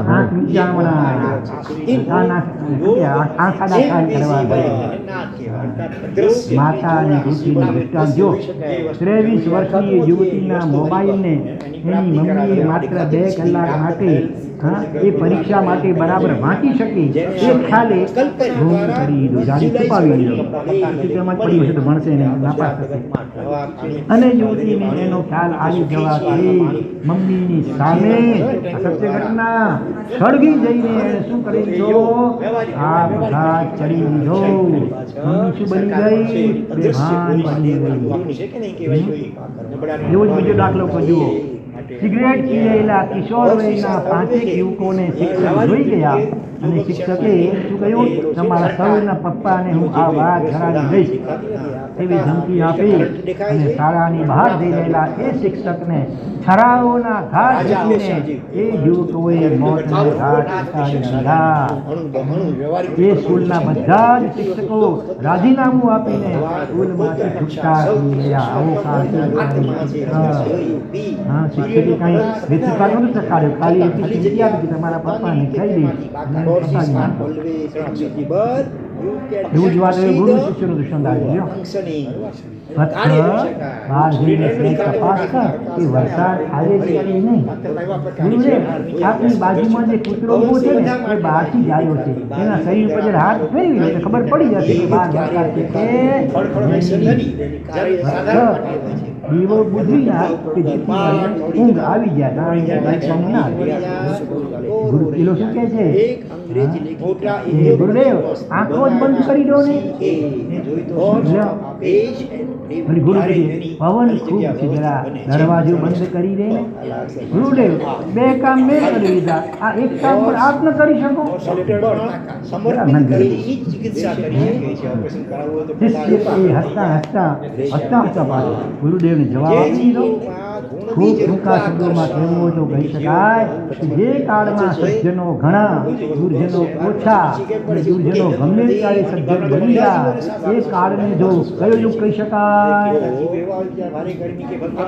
આંખ મીચામણા આંખા દાખલ કરવા માતા અને ગુરુજીનું દૃષ્ટાંત જો 23 વર્ષની યુવતીના મોબાઈલને એની મમ્મીએ માત્ર 2 કલાક માટે એ પરીક્ષા માટે બરાબર વાંચી શકે એ ખ્યાલે ગુમ કરી દીધો જાણી છુપાવી દીધો તેમાં પડી હશે તો ભણશે ને નાપાસ થશે અને યુવતીને એનો ખ્યાલ આવી જવાથી મમ્મીની સામે સત્ય ઘટના સળગી જઈને એણે શું કરી દીધો આ બધા ચડી દીધો મમ્મી શું બની ગઈ બેભાન બની ગઈ એવો જ બીજો દાખલો જુઓ સિગરેટ પી રહેલા કિશોર વયના 5 યુવકોને શિક્ષક જોઈ ગયા અને શિક્ષકે શું કહ્યું તમારા સૌના પપ્પાને હું આ વાત જણાવી દઈશ એવી ધમકી આપી અને શાળાની બહાર જઈ રહેલા એ શિક્ષકને છરાઓના ઘાટ ઝીકીને એ યુવકોએ મોતના ઘાટ ઉતારી દીધા એ સ્કૂલના બધા જ શિક્ષકો રાજીનામું આપીને સ્કૂલમાંથી છૂટકા થઈ ગયા આવો શિક્ષકે કાંઈ વિચિત્ર નહોતું શીખવાડ્યું ખાલી એટલી શીખી આપી કે તમારા પપ્પાને કહી દઈશ એવું જ વાત ગુરુ શિષ્યનું દુષ્મન આવ્યું બહાર જઈને તપાસ કર કે વરસાદ આવે છે કે નહીં ગુરુદેવ આપની બાજુમાં જે કૂતરો ઊભો છે ને એ બહારથી જ આવ્યો છે એના શરીર પર જરા હાથ ફેરવી લો તો ખબર પડી જશે કે બહાર વરસાદ છે કે દીવો બુદ્ધિ ના કે જેથી ઊંઘ આવી જાય કારણ કે લાઈટમાં ના ગુરુ પેલો શું કહે છે ગુરુદેવ આંખો જ બંધ કરી દો ને ગુરુ પવન ખૂબ છે જરા દરવાજો બંધ કરી દે ને ગુરુદેવ 2 કામ મેં કરી લીધા આ એક કામ પણ આપ ન કરી શકો શિષ્ય હસતા હસતા પાછો ગુરુદેવને જવાબ આપી દીધો ખૂબ ટૂંકા શબ્દોમાં કહેવું હોય તો કહી શકાય કે જે કાળમાં સજ્જનો ઘણા દુર્જનો ઓછા અને દુર્જનો ગમે ત્યારે સજ્જન બની ગયા એ કાળને જો કયો યુગ કહી શકાય?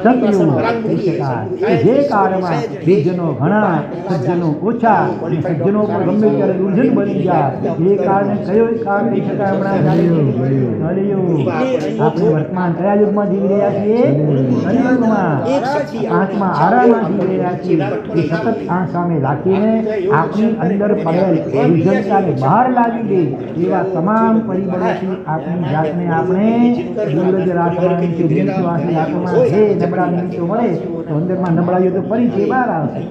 સતયુગ કહી શકાય. કે જે કાળમાં દુર્જનો ઘણા સજ્જનો ઓછા અને સજ્જનો પણ ગમે ત્યારે દુર્જન બની ગયા એ કાળને કયો કાળ કહી શકાય? હમણાં કલિયુગ. આપણે વર્તમાન કયા યુગમાં જીવી રહ્યા છીએ? કલિયુગમાં. આંખમાં આરામાં જીવી રહ્યા છીએ. એ સતત આંખ સામે રાખીને આપણી અંદર પડેલ દુર્જનતાને બહાર લાવી દે એવા તમામ પરિબળોથી આપણી જાતને આપણે દુર્લભ રાખવાની છે. નિમિત્તવાસી આત્મા છે. નબળા નિમિત્તો મળે તો અંદરમાં નબળાઈઓ તો પરિચય બહાર આવશે.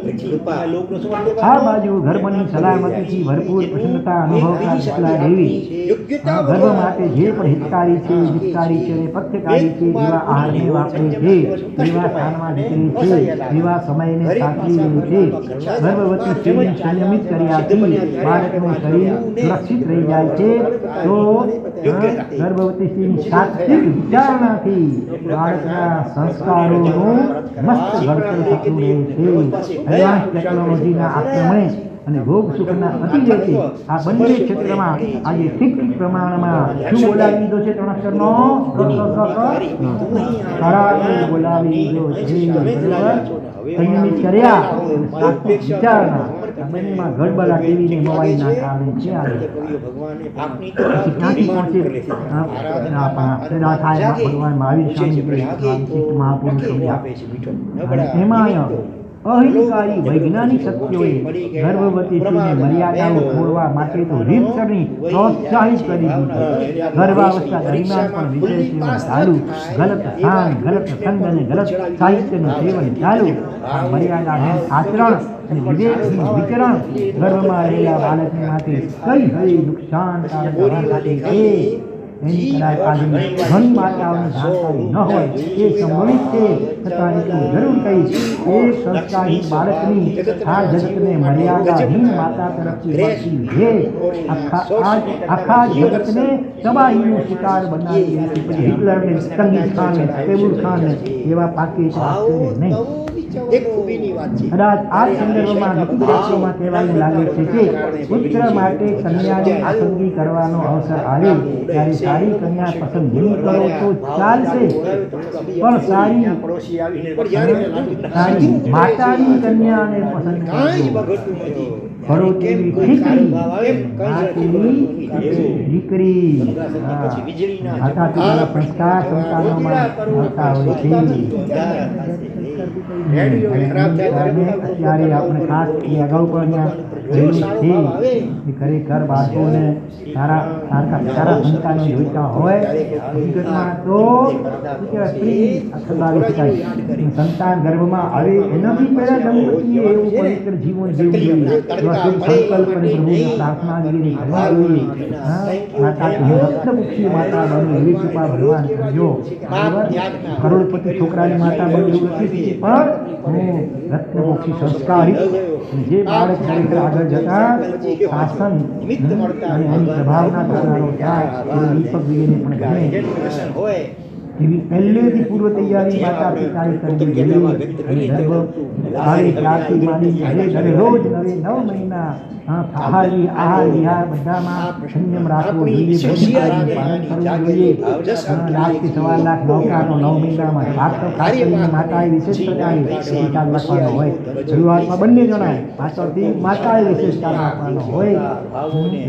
આ બાજુ ગર્ભની સલામતીથી ભરપૂર પ્રસન્નતા અનુભવતા શીતલા દેવી ગર્ભ માટે જે પણ હિતકારી છે, હિતકારી છે અને પથ્યકારી છે એવા આહારને વાપરે છે, એવા સ્થાનમાં વિતરે છે, એવા સમયને સાચવી લે છે. ગર્ભવતી સ્ત્રીને સંયમિત કર્યાથી બાળકનું શરીર સુરક્ષિત રહી જાય છે. તો ગર્ભવતી સ્ત્રીની સાત્વિક વિચારણાથી બાળકના સંસ્કારોનું મસ્ત ઘડતર થતું રહે છે. એડવાન્સ ટેકનોલોજીના આક્રમણે અને ભોગ સુખના અતિરેકે આ બંને ક્ષેત્રમાં આજે ઠીક પ્રમાણમાં શું બોલાવી દીધો છે? ત્રણ અક્ષરનો ખરાબ બોલાવી દીધો છે. સંયમિત કર્યા સાત્વિક વિચારના બંનેમાં ગડબડા ટીવીને મોબાઈલના કારણે છે. ક્યાંથી પહોંચે ભગવાન મહાવીર સ્વામી મહાપુરુષો એમાં અહિતકારી વૈજ્ઞાનિક શક્તિઓએ ગર્ભવતી સ્ત્રીને મર્યાદાઓ છોડવા માટે તો રીતસરની પ્રોત્સાહિત કરી દીધી. ગર્ભાવસ્થા દરમિયાન પણ વિશેષ સેવન ચાલુ, ગલત સ્થાન, ગલત સંગ અને ગલત સાહિત્યનું સેવન ચાલુ. આ મર્યાદાહીન આચરણ અને વિવેકહીન વિચરણ ગર્ભમાં રહેલા બાળકને માટે કઈ હરી નુકસાનકારક થતી છે એની કદાચ આજે ઘણી માતાઓની જાણકારી ન હોય એ સંભવિત છે. છતાં એટલું જરૂર કહીશ, એક સંસ્કારહીન બાળકની આ જગતને મર્યાદાહીન માતા તરફથી મળતી ભેટ આખા જગતને તબાહીનો શિકાર બનાવી દે છે. પછી હિટલરને, ચંગીઝ ખાનને, તેબુલ ખાનને એવા પાકિસ્તાન નહીં. કદાચ આ સંદર્ભમાં વિકિપીડિયામાં કહેવાયું લાગે છે કે પુત્ર માટે કન્યાને પસંદગી કરવાનો અવસર આવે ત્યારે સારી કન્યા પસંદગી કરો તો ચાલશે, પણ સારી માતાની કન્યાને પસંદ કરજો. ફળો તેવી દીકરી માતા પિતાના સંસ્કાર સંતાનોમાં મળતા હોય છે. અત્યારે આપણે ખાસ અગાઉ પણ જોયું છે કે ખરેખર બાળકોને સારા સંતાનો જોઈતા હોય હકીકતમાં તો સ્ત્રી ખંડાવી શકાય. સંતાન ગર્ભમાં આવે એનાથી પહેલા દંપતીએ એવું પવિત્ર જીવન જીવવું જોઈએ. સંકલ્પ અને પ્રભુની પ્રાર્થના વગેરે કરવા જોઈએ. માતા રત્નપક્ષી માતા બનવું એવી કૃપા ભગવાન કરજો. કરોડપતિ છોકરાની માતા બનવું નથી, પણ હું રત્નપક્ષી સંસ્કારિત જે બાળક ખરેખર આગળ જતા શાસન અને એની પ્રભાવના કરનારો થાય એ દીપક વગેરે પણ ગમે એવી પહેલેથી પૂર્વ તૈયારી માતા પિતાએ કરવી જોઈએ. અને ગર્ભ આવે ત્યારથી માંડી ઘરે રોજ 9 મહિના આહાર વિહાર બધામાં સંયમ રાખવો જોઈએ. પાલન કરવું જોઈએ. 1 થી 1.25 લાખ નૌકાનો 9 મહિનામાં ખાસ કરીને માતાએ વિશેષ પ્રકારે નિકાલ રાખવાનો હોય. શરૂઆતમાં બંને જણાય, પાછળથી માતાએ વિશેષ કામ આપવાનો હોય.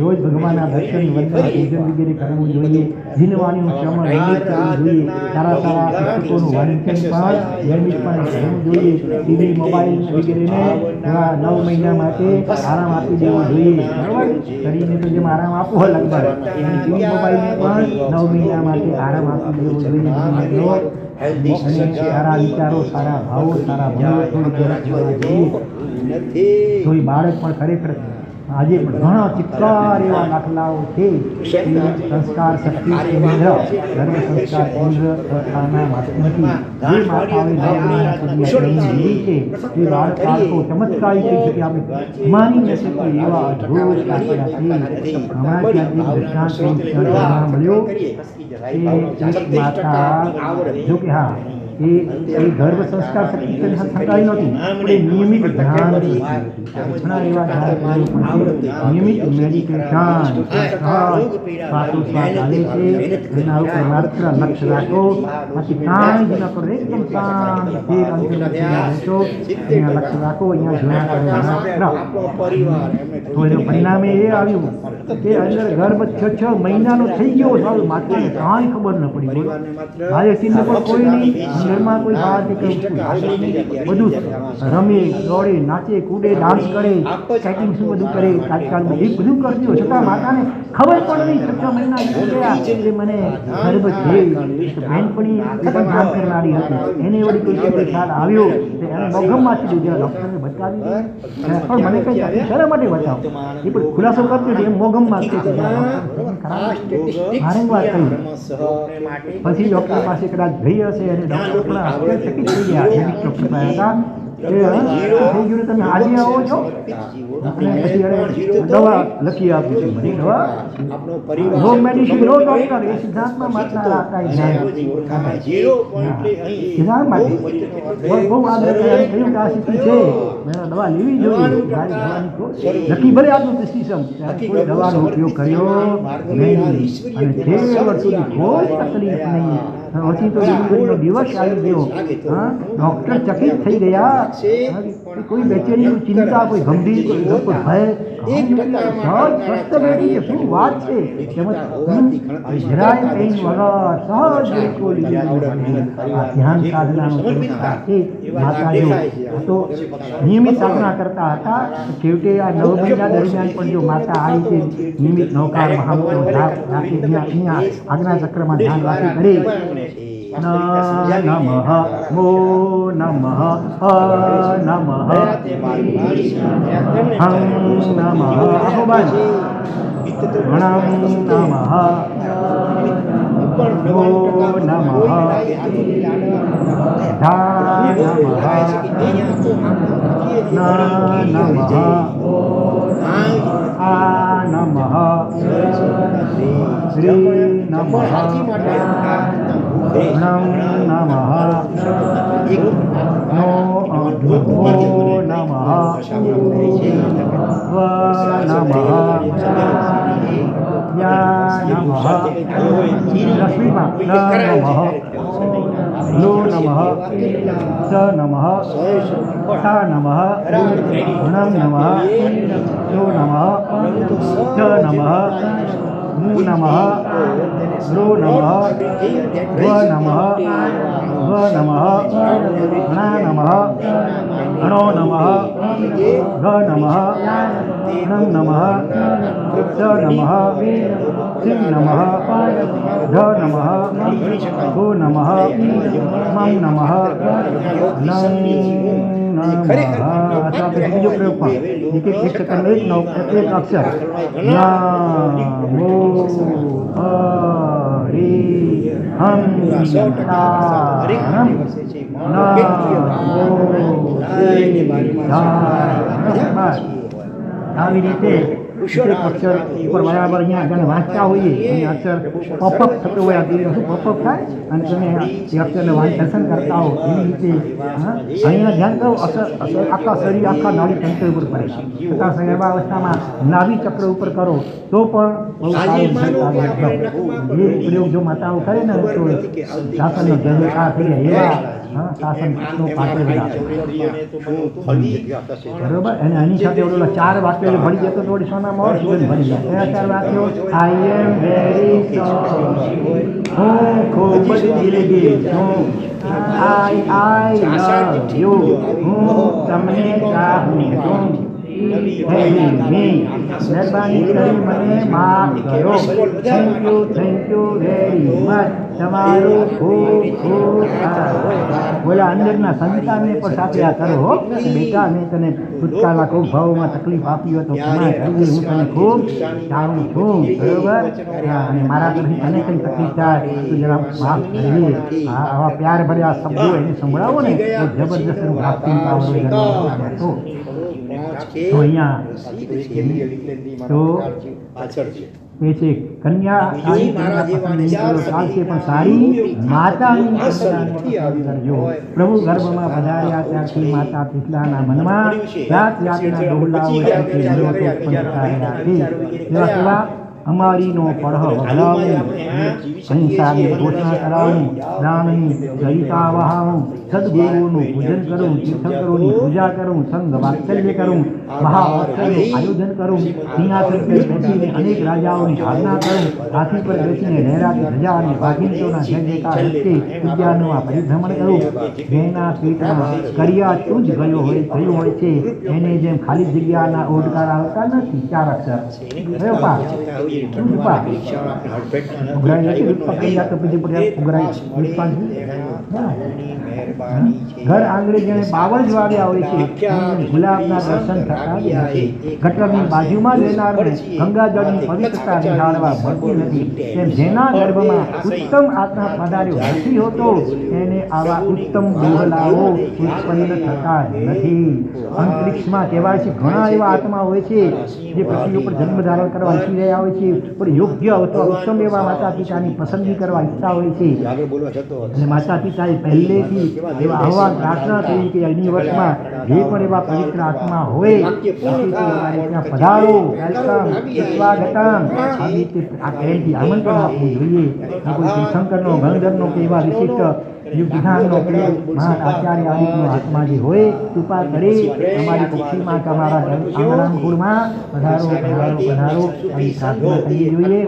રોજ ભગવાનના દર્શન, વંદન, પૂજન વગેરે કરવું જોઈએ. જીનવાણીનું શ્રવણ નિયમિત કરવું જોઈએ. સારા પુસ્તકોનું વાંચન પણ નિયમિતપણે કરવું જોઈએ. ટીવી, મોબાઈલ વગેરેને 9 મહિના માટે આરામ આપી દેવો જોઈએ. બરાબર? શરીરને તો જેમ આરામ આપવો હોય લગભગ ટીવી મોબાઈલને પણ 9 મહિના માટે આરામ આપી દેવો જોઈએ. અને સારા વિચારો, સારા ભાવો, સારા ભાવો તો એ બાળક પણ ખરેખર આજે પણ ઘણા ચિત્કાર એવા દાખલાઓ છે. સંસ્કાર શક્તિ કેન્દ્ર, ધર્મ સંસ્કાર કેન્દ્ર સંસ્થાના માધ્યમથી જે માતાઓએ 9 મહિના સુધી જીવી છે એ બાળકો ચમત્કારી થઈ શકે આપણે માની ન શકીએ એવા અદ્ભુત દાખલા છે. હમણાં ત્યાં દૃષ્ટાંત મળ્યો કે એક માતા, જો કે હા એ ગર્ભ સંસ્કાર શક્તિ સંકળાઈ નહોતી, પણ એ નિયમિત ધ્યાન ઘણા એવા નિયમિત મેડિટેશન શ્વાસોશ્વાસ આવે છે એના ઉપર માત્ર લક્ષ્ય રાખો, બાકી કાંઈ જ ન કરો, એકદમ શાંત રહેશો, અહીંયા લક્ષ્ય રાખો, અહીંયા જોયા કરો. તો એનું પરિણામે એ આવ્યું કે અંદર ગર્ભ 6 મહિનાનો થઈ ગયો, સારું માતાને કાંઈ ખબર ન પડી. બોલો મારે ચિહ્ન પણ કોઈ નહીં, ઘરમાં કોઈ બહાર નીકળવું બધું રમે દોડે નાચે કૂદે ડાન્સ કરે સ્કેટિંગ શું બધું કરે તાત્કાલિક એ બધું કરજો, છતાં માતાને ખબર પણ નહીં 6 મહિના વીતી ગયા કે મને ગર્ભ છે. બહેનપણી કામ કરનારી હતી, એને વળી કોઈ ખ્યાલ આવ્યો એને મોઘમમાંથી લીધા, ડૉક્ટરને બતાવી પણ મને કંઈ તકલીફ શા માટે બતાવો, એ પણ ખુલાસો કરતી હતી એમ મોઘમમાં વારંવાર કહ્યું. પછી ડૉક્ટર પાસે કદાચ ગઈ હશે અને ડૉક્ટર પણ આશ્ચર્યચકિત થઈ ગયા. ડૉક્ટર પાસે હતા થઈ ગયું તમે આજે આવો છો, અને પછી એને દવા લખી આપી છે, બધી દવા નો મેડિસિન નો ડૉક્ટર, એ સિદ્ધાંતમાં માતા હતા સિદ્ધાંત માટે બહુ આગ્રહ કહ્યું કે આ સ્થિતિ છે દવા લેવી જોઈએ, લખી ભલે આપ્યું પ્રિસ્ક્રિપ્શન, કોઈ દવાનો ઉપયોગ કર્યો નહીં અને 6 વર્ષ સુધી કોઈ તકલીફ નહીં. પછી તો ડિલિવરીનો દિવસ આવી ગયો, ડૉક્ટર ચકિત થઈ ગયા, કોઈ બેચેરીની ચિંતા, કોઈ ગંભીર કોઈ ભય, શું વાત છે, જરાય પેઇન વગર સહજ બિલકુલ ધ્યાન સાધનાનો માતાજીઓ તો નિયમિત સાધના કરતા હતા. છેવટે આ 9 મહિના દરમિયાન પણ જો માતા આવી છે નિયમિત નવકાર મહામંત્રો જાપ રાખી અહીંયા આજ્ઞા ચક્રમાં ધ્યાન રાખી કરી નમઃ મો નમઃ અ નમઃ હં નમઃ અહોબાન પ્રણામ નમઃ મો નમઃ ધા નમઃ ન નમઃ આ નમઃ શ્રી નમઃ પ્રણામ નમઃ નો નમઃ સ્વ નમઃ યા નમઃ લક્ષ્મીમાં નમઃ લો નમઃ સ નમઃ ઠા નમઃ નમ નમઃ લો નમઃ ચ નમઃ મુ નમઃ રો નમઃ વ નમઃ વ નમઃ ગણા નમઃ ગણો નમઃ ગ નમઃ નમ નમઃ ચ નમઃ સિંહ નમઃ ધ નમઃ ગો નમઃ મમ નમઃ નમ બીજો પ્રયોગ પણ એક સેકન્ડ એક અક્ષર નમો હરિ હમ તારમ આવી રીતે અક્ષર ઉપર બરાબર અહીંયા આગળ વાંચતા હોઈએ અને અક્ષર પોપઅપ થતો હોય, આ શું પોપઅપ થાય અને તમે એ અક્ષરને દર્શન કરતા હો એવી રીતે અહીંયા ધ્યાન કરો. અસર આખા શરીર આખા નાડી તંત્ર ઉપર પડે, છતાં સગર્ભાવસ્થામાં નાભી ચક્ર ઉપર કરો તો પણ બહુ સારું એ પ્રયોગ જો માતાઓ કરે ને તો શાસનનો જયકાર થઈ જાય એવા શાસનનો પાત્ર બરોબર. અને આની સાથે ઓલા 4 વાક્યો ભણી જતો તો સોના મોર સુગંધ ભણી જાય. કયા 4 વાક્યો? આઈ એમ વેરી સોરી, હું ખૂબ જ દિલગીર છું, આઈ લવ યુ, હું તમને ચાહું છું, મહેરબાની કરી મને માફ કરો, થેન્ક યુ વેરી મચ, તમારું ખૂબ ખૂબ બોલા અંદરના સંતાનને પણ સાથે આ કરો હો બેટા, મેં તને ભૂતકાળના ખૂબ ભાવમાં તકલીફ આપી હોય તો ક્ષમા કરવી, હું તને ખૂબ ચાહું છું, બરોબર. અને મારા તરફથી તને કંઈ તકલીફ થાય તો જરા માફ કરવી. આવા પ્યાર ભર્યા શબ્દો એને સંભળાવો ને તો જબરજસ્ત પ્રાપ્તિ પાવર તો અહીંયા તો એ છે કન્યા સારી કન્યા પસંદ નહીં કરો ચાલશે પણ સારી માતાની કન્યાને પસંદ કરજો. પ્રભુ ગર્ભમાં પધાર્યા ત્યારથી માતા પિતલાના મનમાં જાત જાતના ડોલાઓ સાથે વિરોધો ઉત્પન્ન થતા રહ્યા છે. એવા કેવા અમારીનો પડહ વગડાવું, અહિંસાની ઘોષણા કરાવું, દાનની સરિતા વહાવું, સદગુરુઓનું પૂજન કરું, તીર્થંકરોની પૂજા કરું, સંઘ વાત્સલ્ય કરું, મહાવાત્સલ્યનું આયોજન કરું, સિંહાસન પર બેસીને અનેક રાજાઓની આજ્ઞા કરું, હાથી પર બેસીને લહેરાતી ધજા અને વાઘિંત્રોના જય જયકાર વચ્ચે ઉદ્યાનોમાં પરિભ્રમણ કરું. જેના પેટમાં કરિયા તું જ થયું હોય છે એને જેમ ખાલી જગ્યાના ઓડકાર આવતા નથી. 4 અક્ષર કયો પાક ઉઘરાઈ નથી દૂધ પકડી જાય તો પછી ઉઘરાઈ દૂધ ઘર આંગણે જેને બાવળ જ વાવ્યા હોય છે ગુલાબના દર્શન થતા નથી. ગટરની બાજુમાં રહેનારને ગંગાજળની પવિત્રતા નિહાળવા મળતી નથી. તેમ જેના ગર્ભમાં ઉત્તમ આત્મા પધાર્યો નથી હોતો એને આવા ઉત્તમ ડોહલાઓ ઉત્પન્ન થતા નથી. અંતરિક્ષમાં કહેવાય છે ઘણા એવા આત્મા હોય છે જે પૃથ્વી ઉપર જન્મ ધારણ કરવા ઈચ્છી રહ્યા હોય છે, પણ યોગ્ય અથવા ઉત્તમ એવા માતા પિતાની પસંદગી કરવા ઈચ્છતા હોય છે. અને માતા પિતાએ પહેલેથી એવા આહવાન પ્રાર્થના કરી કે યુનિવર્સમાં જે પણ એવા પવિત્ર આત્મા હોય ત્યાં પધારો, વેલકમ, સ્વાગતમ આવી રીતે આ પ્રેમથી આમંત્રણ આપવું જોઈએ. કોઈ તીર્થંકરનો ગણધરનો કે એવા વિશિષ્ટ વિધાનનો મહાન આચાર્ય આદિનો આત્મા જે હોય કૃપા કરી અમારી પક્ષીમાં તમારા આંગણામાં પધારો પધારો પધારો આવી પ્રાર્થના કરવી જોઈએ.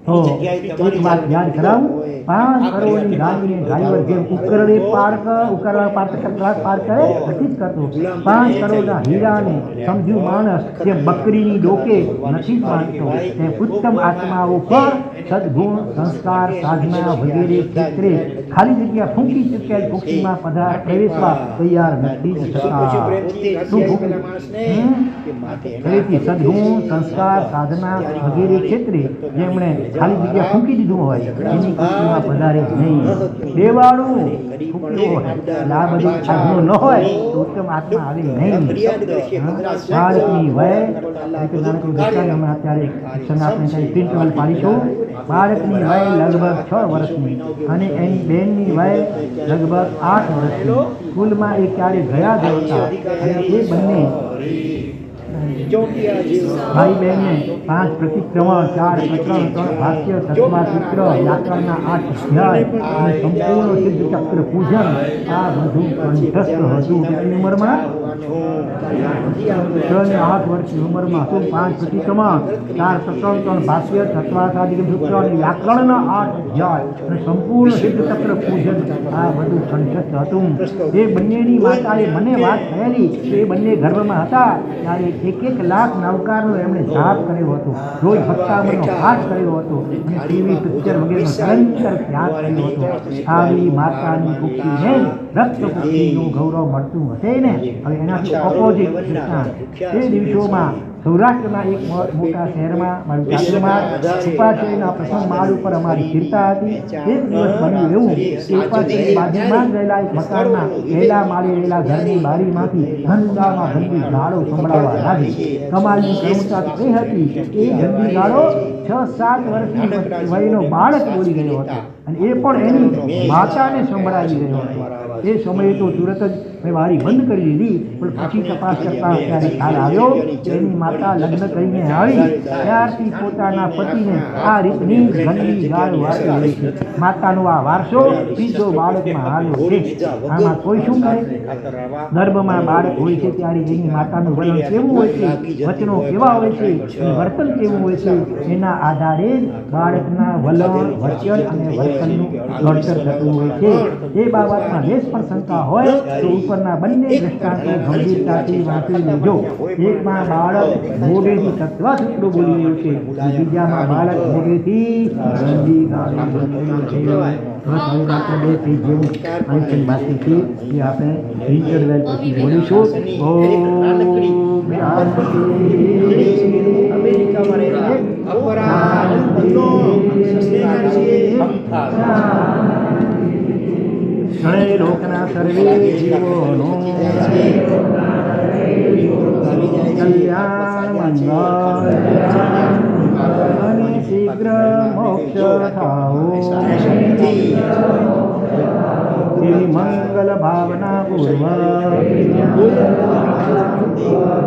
એક વાત યાદ કરાવું, 5 કરોડની ગાડીને ડ્રાઈવર જેમ ઉકરડે પાર કરે નથી જ કરતો. 5 કરોડના હીરાને સમજુ માણસ જેમ બકરીની ડોકે નથી જ માનતો. તેમ ઉત્તમ આત્માઓ પર સદગુણ, સંસ્કાર, સાધના વગેરે ક્ષેત્રે ખાલી જગ્યા ફૂંકી ચૂક્યા પક્ષીમાં પ્રવેશવા તૈયાર નથી જ થતા. સદગુણ, સંસ્કાર, સાધના વગેરે ક્ષેત્રે જેમણે ખાલી જગ્યા ફૂંકી દીધું હોય એની પક્ષીમાં પધારે નહીં. બેવાળું ફૂંક્યું હોય આ બધી સાધનો ન હોય તો ઉત્તમ આત્મા આવે નહીં. બાળકની વય અમે અત્યારે શિક્ષણ આપણે પ્રિન્ટલ પાડીશું. બાળકની વય લગભગ 6 વર્ષની અને એની બહેનની વય લગભગ 8 વર્ષની. સ્કૂલમાં એ ક્યારે ગયા જ હતા અને એ બંને ભાઈ બહેનને 5 પ્રતિક્રમણ, 4 પ્રકરણ, 3 ભાષ્ય, 7મા સૂત્ર, વ્યાકરણના 8 અધ્યાય અને સંપૂર્ણ સિદ્ધ ચક્ર પૂજન આ બધું કંઠસ્થ હતું. કેટલી ઉંમરમાં? 6 અને 8 વર્ષની ઉંમરમાં શું 5 પ્રતિક્રમણ, 4 પ્રકરણ, 3 ભાષ્ય, 7મા સૂત્ર અને વ્યાકરણના 8 અધ્યાય અને સંપૂર્ણ સિદ્ધ ચક્ર પૂજન આ બધું કંઠસ્થ હતું. એ બંનેની માતાએ મને વાત કરેલી એ બંને ગર્ભમાં હતા ત્યારે 1 લાખ નવકારનો એમણે જાપ કર્યો હતો, રોજ 57નો પાઠ કર્યો હતો અને ટીવી પિક્ચર વગેરેનો નિરંતર ત્યાગ કર્યો હતો. આવી માતાની પુત્રીને રક્ત પુત્રીનું ગૌરવ મળતું હશે ને. હવે એનાથી ઓપોઝિટ તે દિવસોમાં સૌરાષ્ટ્રના એક મોટા શહેરમાં મારું જાત્રમાં ઉપાશ્રયના પ્રથમ માળ ઉપર અમારી કીર્તા હતી. એક દિવસ બન્યું એવું કે ઉપાશ્રયની બાજુમાં જ રહેલા એક મકાનના પહેલા માળે રહેલા ઘરની બારીમાંથી ગંદામાં ગંદી ગાળો સંભળાવા લાગી. કમાલની પ્રમુખતા એ હતી કે એ ગંદી ગાળો 6-7 વર્ષની વયનો બાળક બોલી ગયો હતો અને એ પણ એની માતાને સંભળાવી રહ્યો હતો. એ સમયે તો તુરત જ મેં બારી બંધ કરી દીધી, પણ પછી તપાસ કરતા ત્યારે ખ્યાલ આવ્યો કે એની માતા લગ્ન કરીને આવી ત્યારથી પોતાના પતિને આ રીતની ગંદી ગાળ વાપરી રહી છે. માતાનો આ વારસો સીધો બાળકમાં આવ્યો છે. આમાં કોઈ શું કરે? ગર્ભમાં બાળક હોય છે ત્યારે એની માતાનું વલણ કેવું હોય છે, વચનો કેવા હોય છે, વર્તન કેવું હોય છે, એના આધારે બાળકના વલણ, વચન અને વર્તનનું ઘડતર થતું હોય છે. એ બાબતમાં લેશ પણ શંકા હોય તો ઉપરના બંને દ્રષ્ટાંતો ગંભીરતાથી વાંચી લેજો. એકમાં બાળક મોઢેથી તત્વાસૂત્રો બોલી રહ્યું છે, બીજામાં બાળક મોઢેથી ગંદી ગાળો બોલી રહ્યું છે. બસ હવે માત્ર 2 પેજ જેવું અંકન બાકી છે જે આપણે ઇન્ટરવેલ પછી બોલીશું. અમેરિકામાં રહેલા અપરાધ સર્વે લોકના સર્વે જીવોનો કલ્યાણ મંગળ શીઘ્ર મોક્ષ થાઓ એવી મંગલ ભાવના પૂર્વ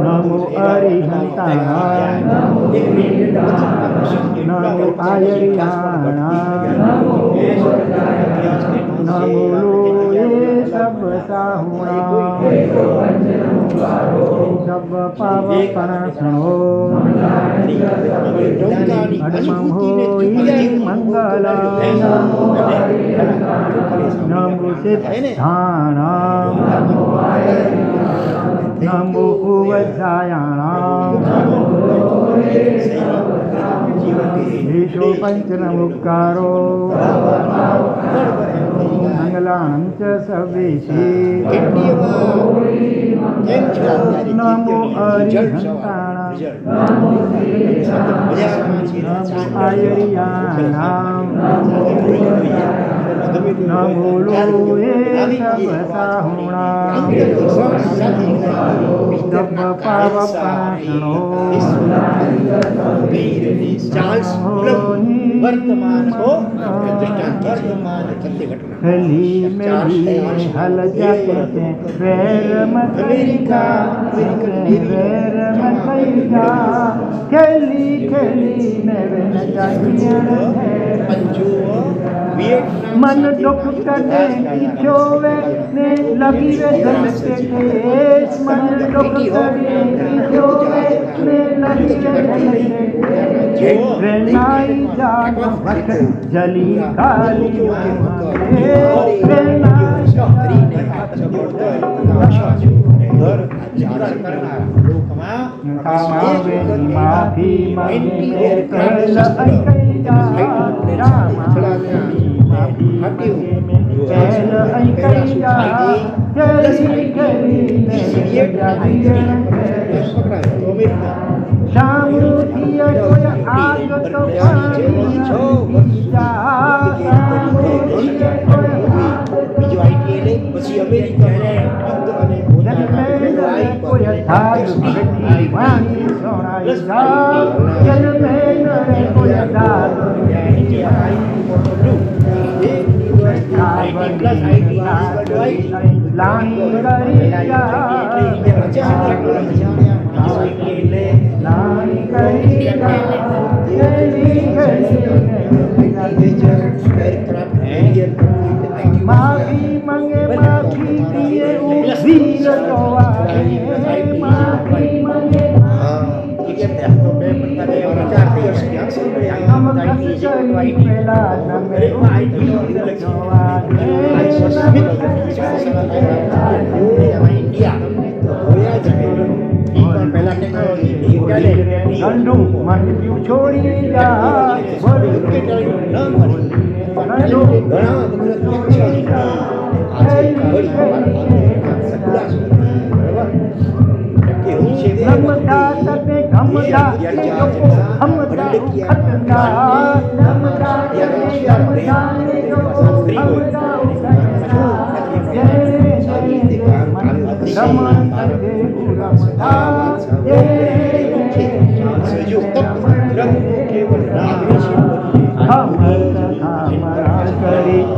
નમો અરિહંતાય નમો આયરિયાણા નમો લોએ સબ સાહુણા સબ પાવપણાસણો અનમં હોય મંગલ નમો સિદ્ધાણામ નમો ઉવજ્જાયાણામ ઈશો પંચનમુક્કારો મંગલાણં ચ સવેશી નમો અરિહંતાણામ નમો આયરિયાણામ નમો લોએ સબ સાહુણામ સબ પાવપણાસણો वर्तमान हो वर्तमान सत्य घटना हली मेरी हल जाते पैर मत अमेरिका पैर मत खेली खेली मेरे न जानिए पंजो मन दुख कटे जोवे ने लगी वे दिल से ठेस मन दुख कटे जोवे ने लगी वे दिल से प्रेरणाई जाग वक्त जली काली माफी माफी मंगे माफी दिए वीर तो माफी मंगे हम कई पेला नमे गंडू मन क्यों छोड़ी जा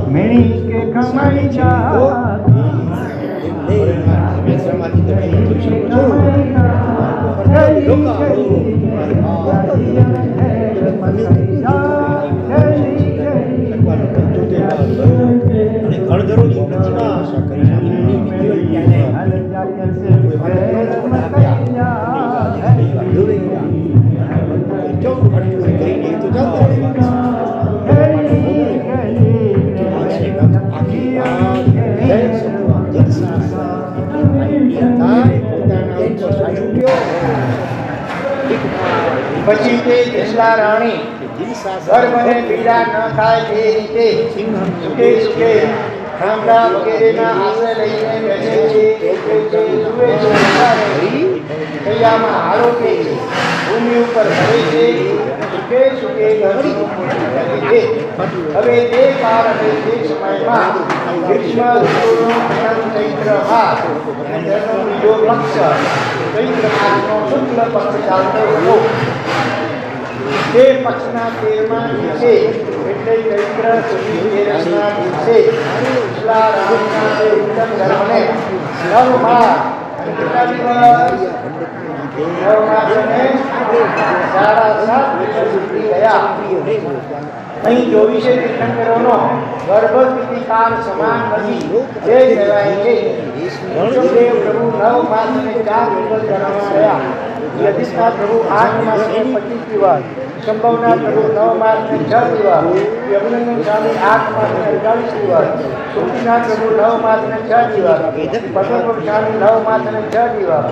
मिणी के खमणी પછી તે જસલા રાણી ગર્ભને પીડા ન થાય તે રીતે સુખે સુખે ખામડા વગેરેના આશ્રય લઈને બેસે છે સુવે છે કૈયામાં આરોપે છે ભૂમિ ઉપર ભરે છે સુખે સુખે છે હવે તે કાળ અને તે સમયમાં ગ્રીષ્મ ઋતુનો ચૈત્ર માસ અને તેનો બીજો પક્ષ ચૈત્ર માસનો શુક્લ પક્ષ ચાલતો હતો તે પક્ષના 13મા દિવસે એટલે ચૈત્ર સુધી 13મના દિવસે શુક્લા રામના તે ઉત્તમ ધર્મને 9 માસ અને કેટલા દિવસ 9 માસ અને 7.5 દિવસ સુધી ગયા. અહીં 24 તીર્થંકરોનો ગર્ભસ્થિતિ કાળ સમાન નથી જે કહેવાય છે. ઋષભદેવ પ્રભુ 9 માસ અને 4 દિવસ ધર્મમાં રહ્યા. યધિષ્ઠા પ્રભુ 8 માસ અને 25 દિવસ. સંભવના પ્રભુ 9 માસ અને 6 દિવસ. અભિનંદન સ્વામી 8 માસ અને 48 દિવસ. સુખીનાથ પ્રભુ 9 માસ અને 6 દિવસ. પદ્મપુર સ્વામી 9 માસ અને 6 દિવસ.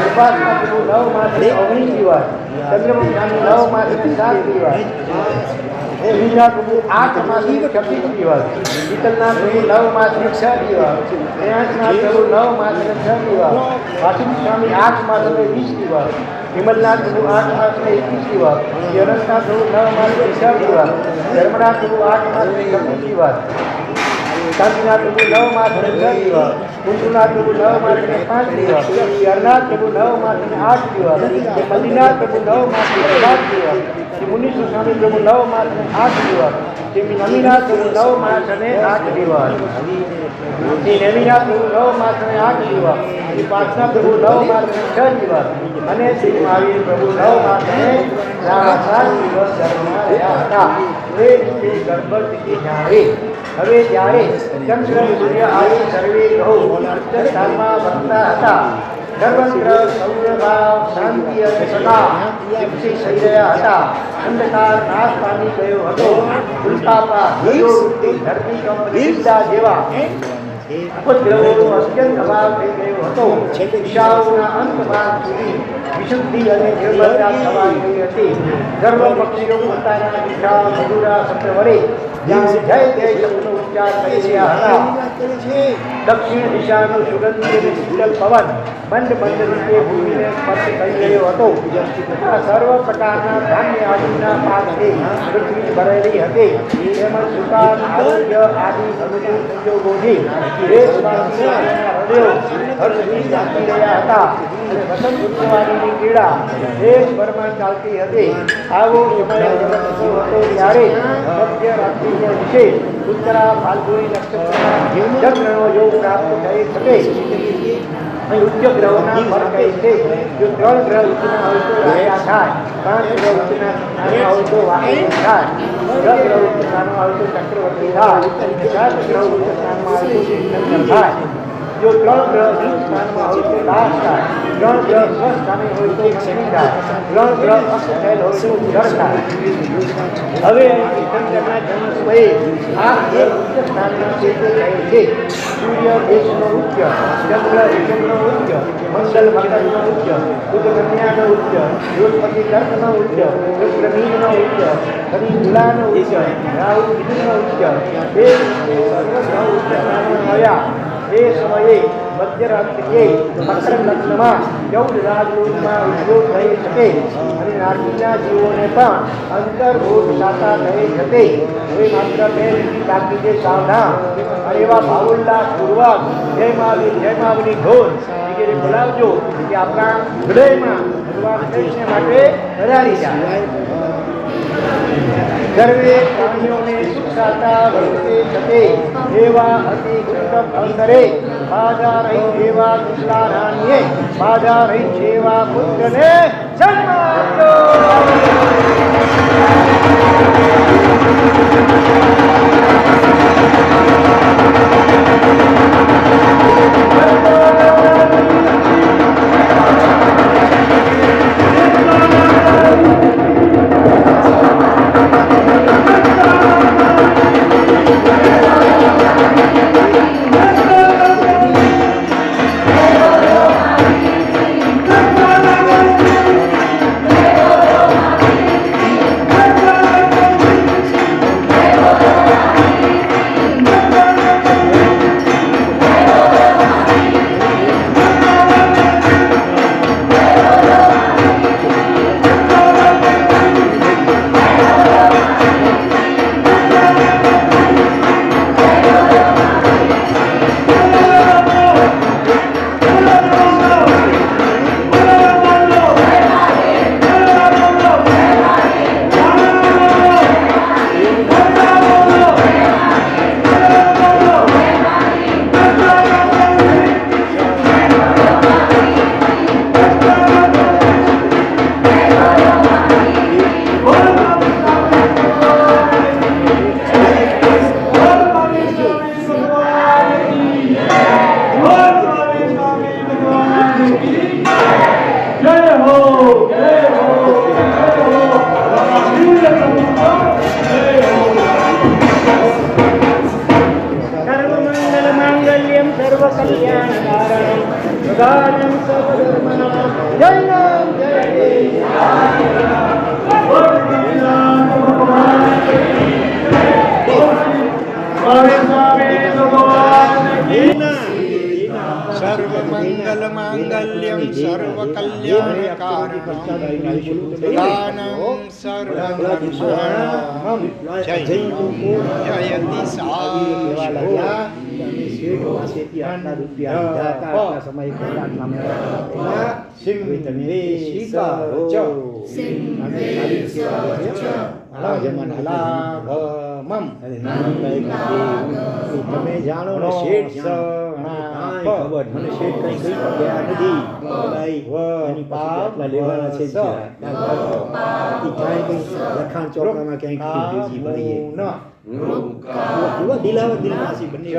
ઉપાસના પ્રભુ 9 માસ અને 19 દિવસ. ચંદ્રમુખ સ્વામી 9 માસ અને 7 દિવસ. વિજયા પ્રભુ 8 માસ અને 26 દિવસ. શીતલનાથ પ્રભુ 9 માસ અને 6 દિવસ. જયાંશનાથ પ્રભુ 9 માસ અને 6 દિવસ. વાસુદેવ સ્વામી 8 માસ અને 20 દિવસ. વિમલનાથ પ્રભુ 8 માસ અને 21 દિવસ. જયરથનાથ પ્રભુ 9 માસ અને 6 દિવસ. ધર્મનાથ પ્રભુ 8 માસ અને 26 દિવસ. શાંતિનાથ પ્રભુ 9 માસ અને 6 દિવસ. કુંજુનાથ પ્રભુ 9 માસ અને 5 દિવસ. હરનાથ પ્રભુ 9 માસ અને 8 દિવસ. મલ્લીનાથ પ્રભુ 9 માસ અને 7 દિવસ. શ્રી મુનીશ્વર સ્વામી પ્રભુ 9 માસ અને 8 દિવસ. શ્રી નમીનાથ પ્રભુ 9 માસ અને 8 દિવસ. શ્રી નમીનાથ પ્રભુ 9 માસ અને 8 દિવસ. શ્રી પાર્થના પ્રભુ 9 માસ અને 6 દિવસ. અને શ્રી મહાવીર પ્રભુ 9 માસ અને 7 દિવસ ધર્મમાં રહ્યા હતા. એ રીતે ગર્ભસ્થિતિ જાણી. હવે જ્યારે ચંદ્ર સૂર્ય આદિ સર્વે ગ્રહો સ્થાનમાં બનતા હતા સર્વત્ર સૌરભાવ શાંતિ અને સદા વિકસિત થઈ રહ્યા હતા. અંધકાર નાશ પામી ગયો હતો. ઉલ્કાપા ધરતી કંપનીતા જેવા ઉપદ્રવોનો અત્યંત અભાવ થઈ ગયો હતો. દિશાઓના અંત ભાગ સુધી વિશુદ્ધિ અને નિર્મળતા થવા ગઈ હતી. સર્વ પક્ષીઓ પોતાના દિશા મધુરા શબ્દ વડે જ્યાં જય જય શબ્દનો ઉચ્ચાર કરી રહ્યા હતા. દક્ષિણ દિશાનો સુગંધી અને શીતળ પવન બંધ રીતે ભૂમિને સ્પર્શ કરી રહ્યો હતો. આ સર્વ પ્રકારના ધાન્ય આદિના પાકથી પૃથ્વી ભરેલી હતી. તેમજ સુકાન આરોગ્ય આદિ અનુકૂળ સંજોગોથી દેશવાસીઓના હૃદયો હર્ષથી જાગી રહ્યા હતા. અને વસંત ઉત્સવાદીની ક્રીડા દેશભરમાં ચાલતી હતી. આવો સમય જગતનો હતો ત્યારે મધ્ય રાત્રિને વિશે ઉત્તરા ફાલ્ગુની નક્ષત્રના ચંદ્રનો યોગ પ્રાપ્ત થઈ શકે. અહીં ઉચ્ચ ગ્રહોના ફળ કહે છે. જો 3 ગ્રહ ઉચ્ચના હોય તો રાજા થાય, 5 ગ્રહ ઉચ્ચના નાના હોય તો વાહન થાય, 10 ગ્રહ ઉચ્ચ સ્થાનમાં હોય તો ચક્રવર્તી થાય, 7 ગ્રહ ઉચ્ચ સ્થાનમાં હોય તો શિવશંકર થાય. જો 3 ગ્રહ ઉચ્ચ સ્થાનમાં હોય તો દાસ થાય, 3 ગ્રહ સ્વસ્થાને હોય તો લક્ષ્મી થાય, 3 ગ્રહ અસ્ત થયેલ હોય તો ઘર થાય. હવે શંકરના જન્મ સમયે આ એક ઉચ્ચ સ્થાનના ક્ષેત્ર કહે છે. સૂર્ય દેશનો ઉચ્ચ, ચંદ્ર ઋષભનો ઉચ્ચ, મંગલ મકરનો ઉચ્ચ, બુધ કન્યાનો ઉચ્ચ, બૃહસ્પતિ કર્કનો ઉચ્ચ, શુક્ર મીનનો ઉચ્ચ, શનિ તુલાનો ઉચ્ચ, રાહુ મિથુનનો ઉચ્ચ, એ સર્વગ્રહ ઉચ્ચ સ્થાનમાં આવ્યા. એ સમયે મધ્યરાત્રિએ મકર લગ્નમાં 14 રાજયોગમાં ઉદ્યોગ થઈ શકે અને નાગરિકના જીવોને પણ અંતર્ભૂત સાતા થઈ શકે. હવે માત્ર 2 મિનિટ બાકી છે. સાવધાન અને એવા ભાવોલ્લાસપૂર્વક જય મહાવીર ઘોર વગેરે બોલાવજો કે આપણા હૃદયમાં ભગવાન કૃષ્ણ માટે વધારી જાય. સર્વે પ્રાણીઓને સુખાતા વર્તે થતે એવા અતિ કૃતક અંતરે બાધા રહી એવા દુષ્લા રાણીએ બાધા રહી એવા પુત્રને જન્મ આપ્યો. સર્વકલ્યાણકારણં દાનં સર્વધર્માણાં જયતિ તમે જાણો ને શેઠ ખબર મને શેઠ કઈ કઈ ગયા નથી લેવાના છે લખાણ ચોપડામાં ક્યાંય દિલાવર દિલવાસી બંને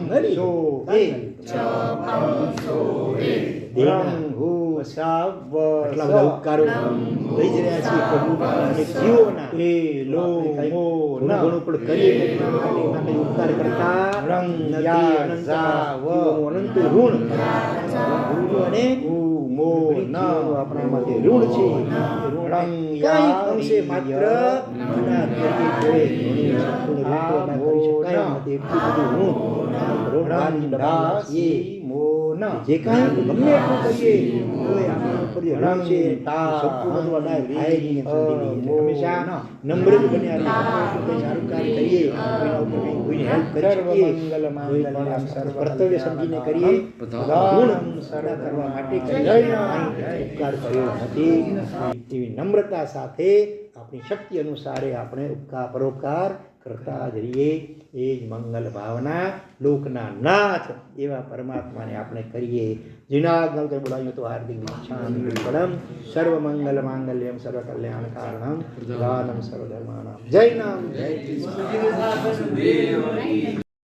ભાઈઓ આટલા બધા ઉપકારો લઈ જ રહ્યા છીએ પ્રભુના જીવોના એ લો મો ઘણું પણ કરીએ માટે ઉપકાર કરતા અનંત ઋણ અને મો આપણા માટે ઋણ છે કઈ અંશે માત્ર જે કાંઈ ગમે એટલું કરીએ હંમેશા નમ્ર જ બન્યા સારું કાર્ય કરીએ કર્તવ્ય સમજીને કરીએ કરવા માટે ઉપકાર કર્યો નથી એવી નમ્રતા સાથે આપણી શક્તિ અનુસારે આપણે પરોપકાર કરતા જઈએ એ જ મંગલ ભાવના લોકના નાથ એવા પરમાત્માને આપણે કરીએ જીનાગલ કે બોલાવીએ તો હાર્દિક ઈચ્છામિ ફલમ સર્વ મંગલ માંગલ્યમ સર્વ કલ્યાણ કારણમ દાનમ સર્વ ધર્માણામ જય નામ જય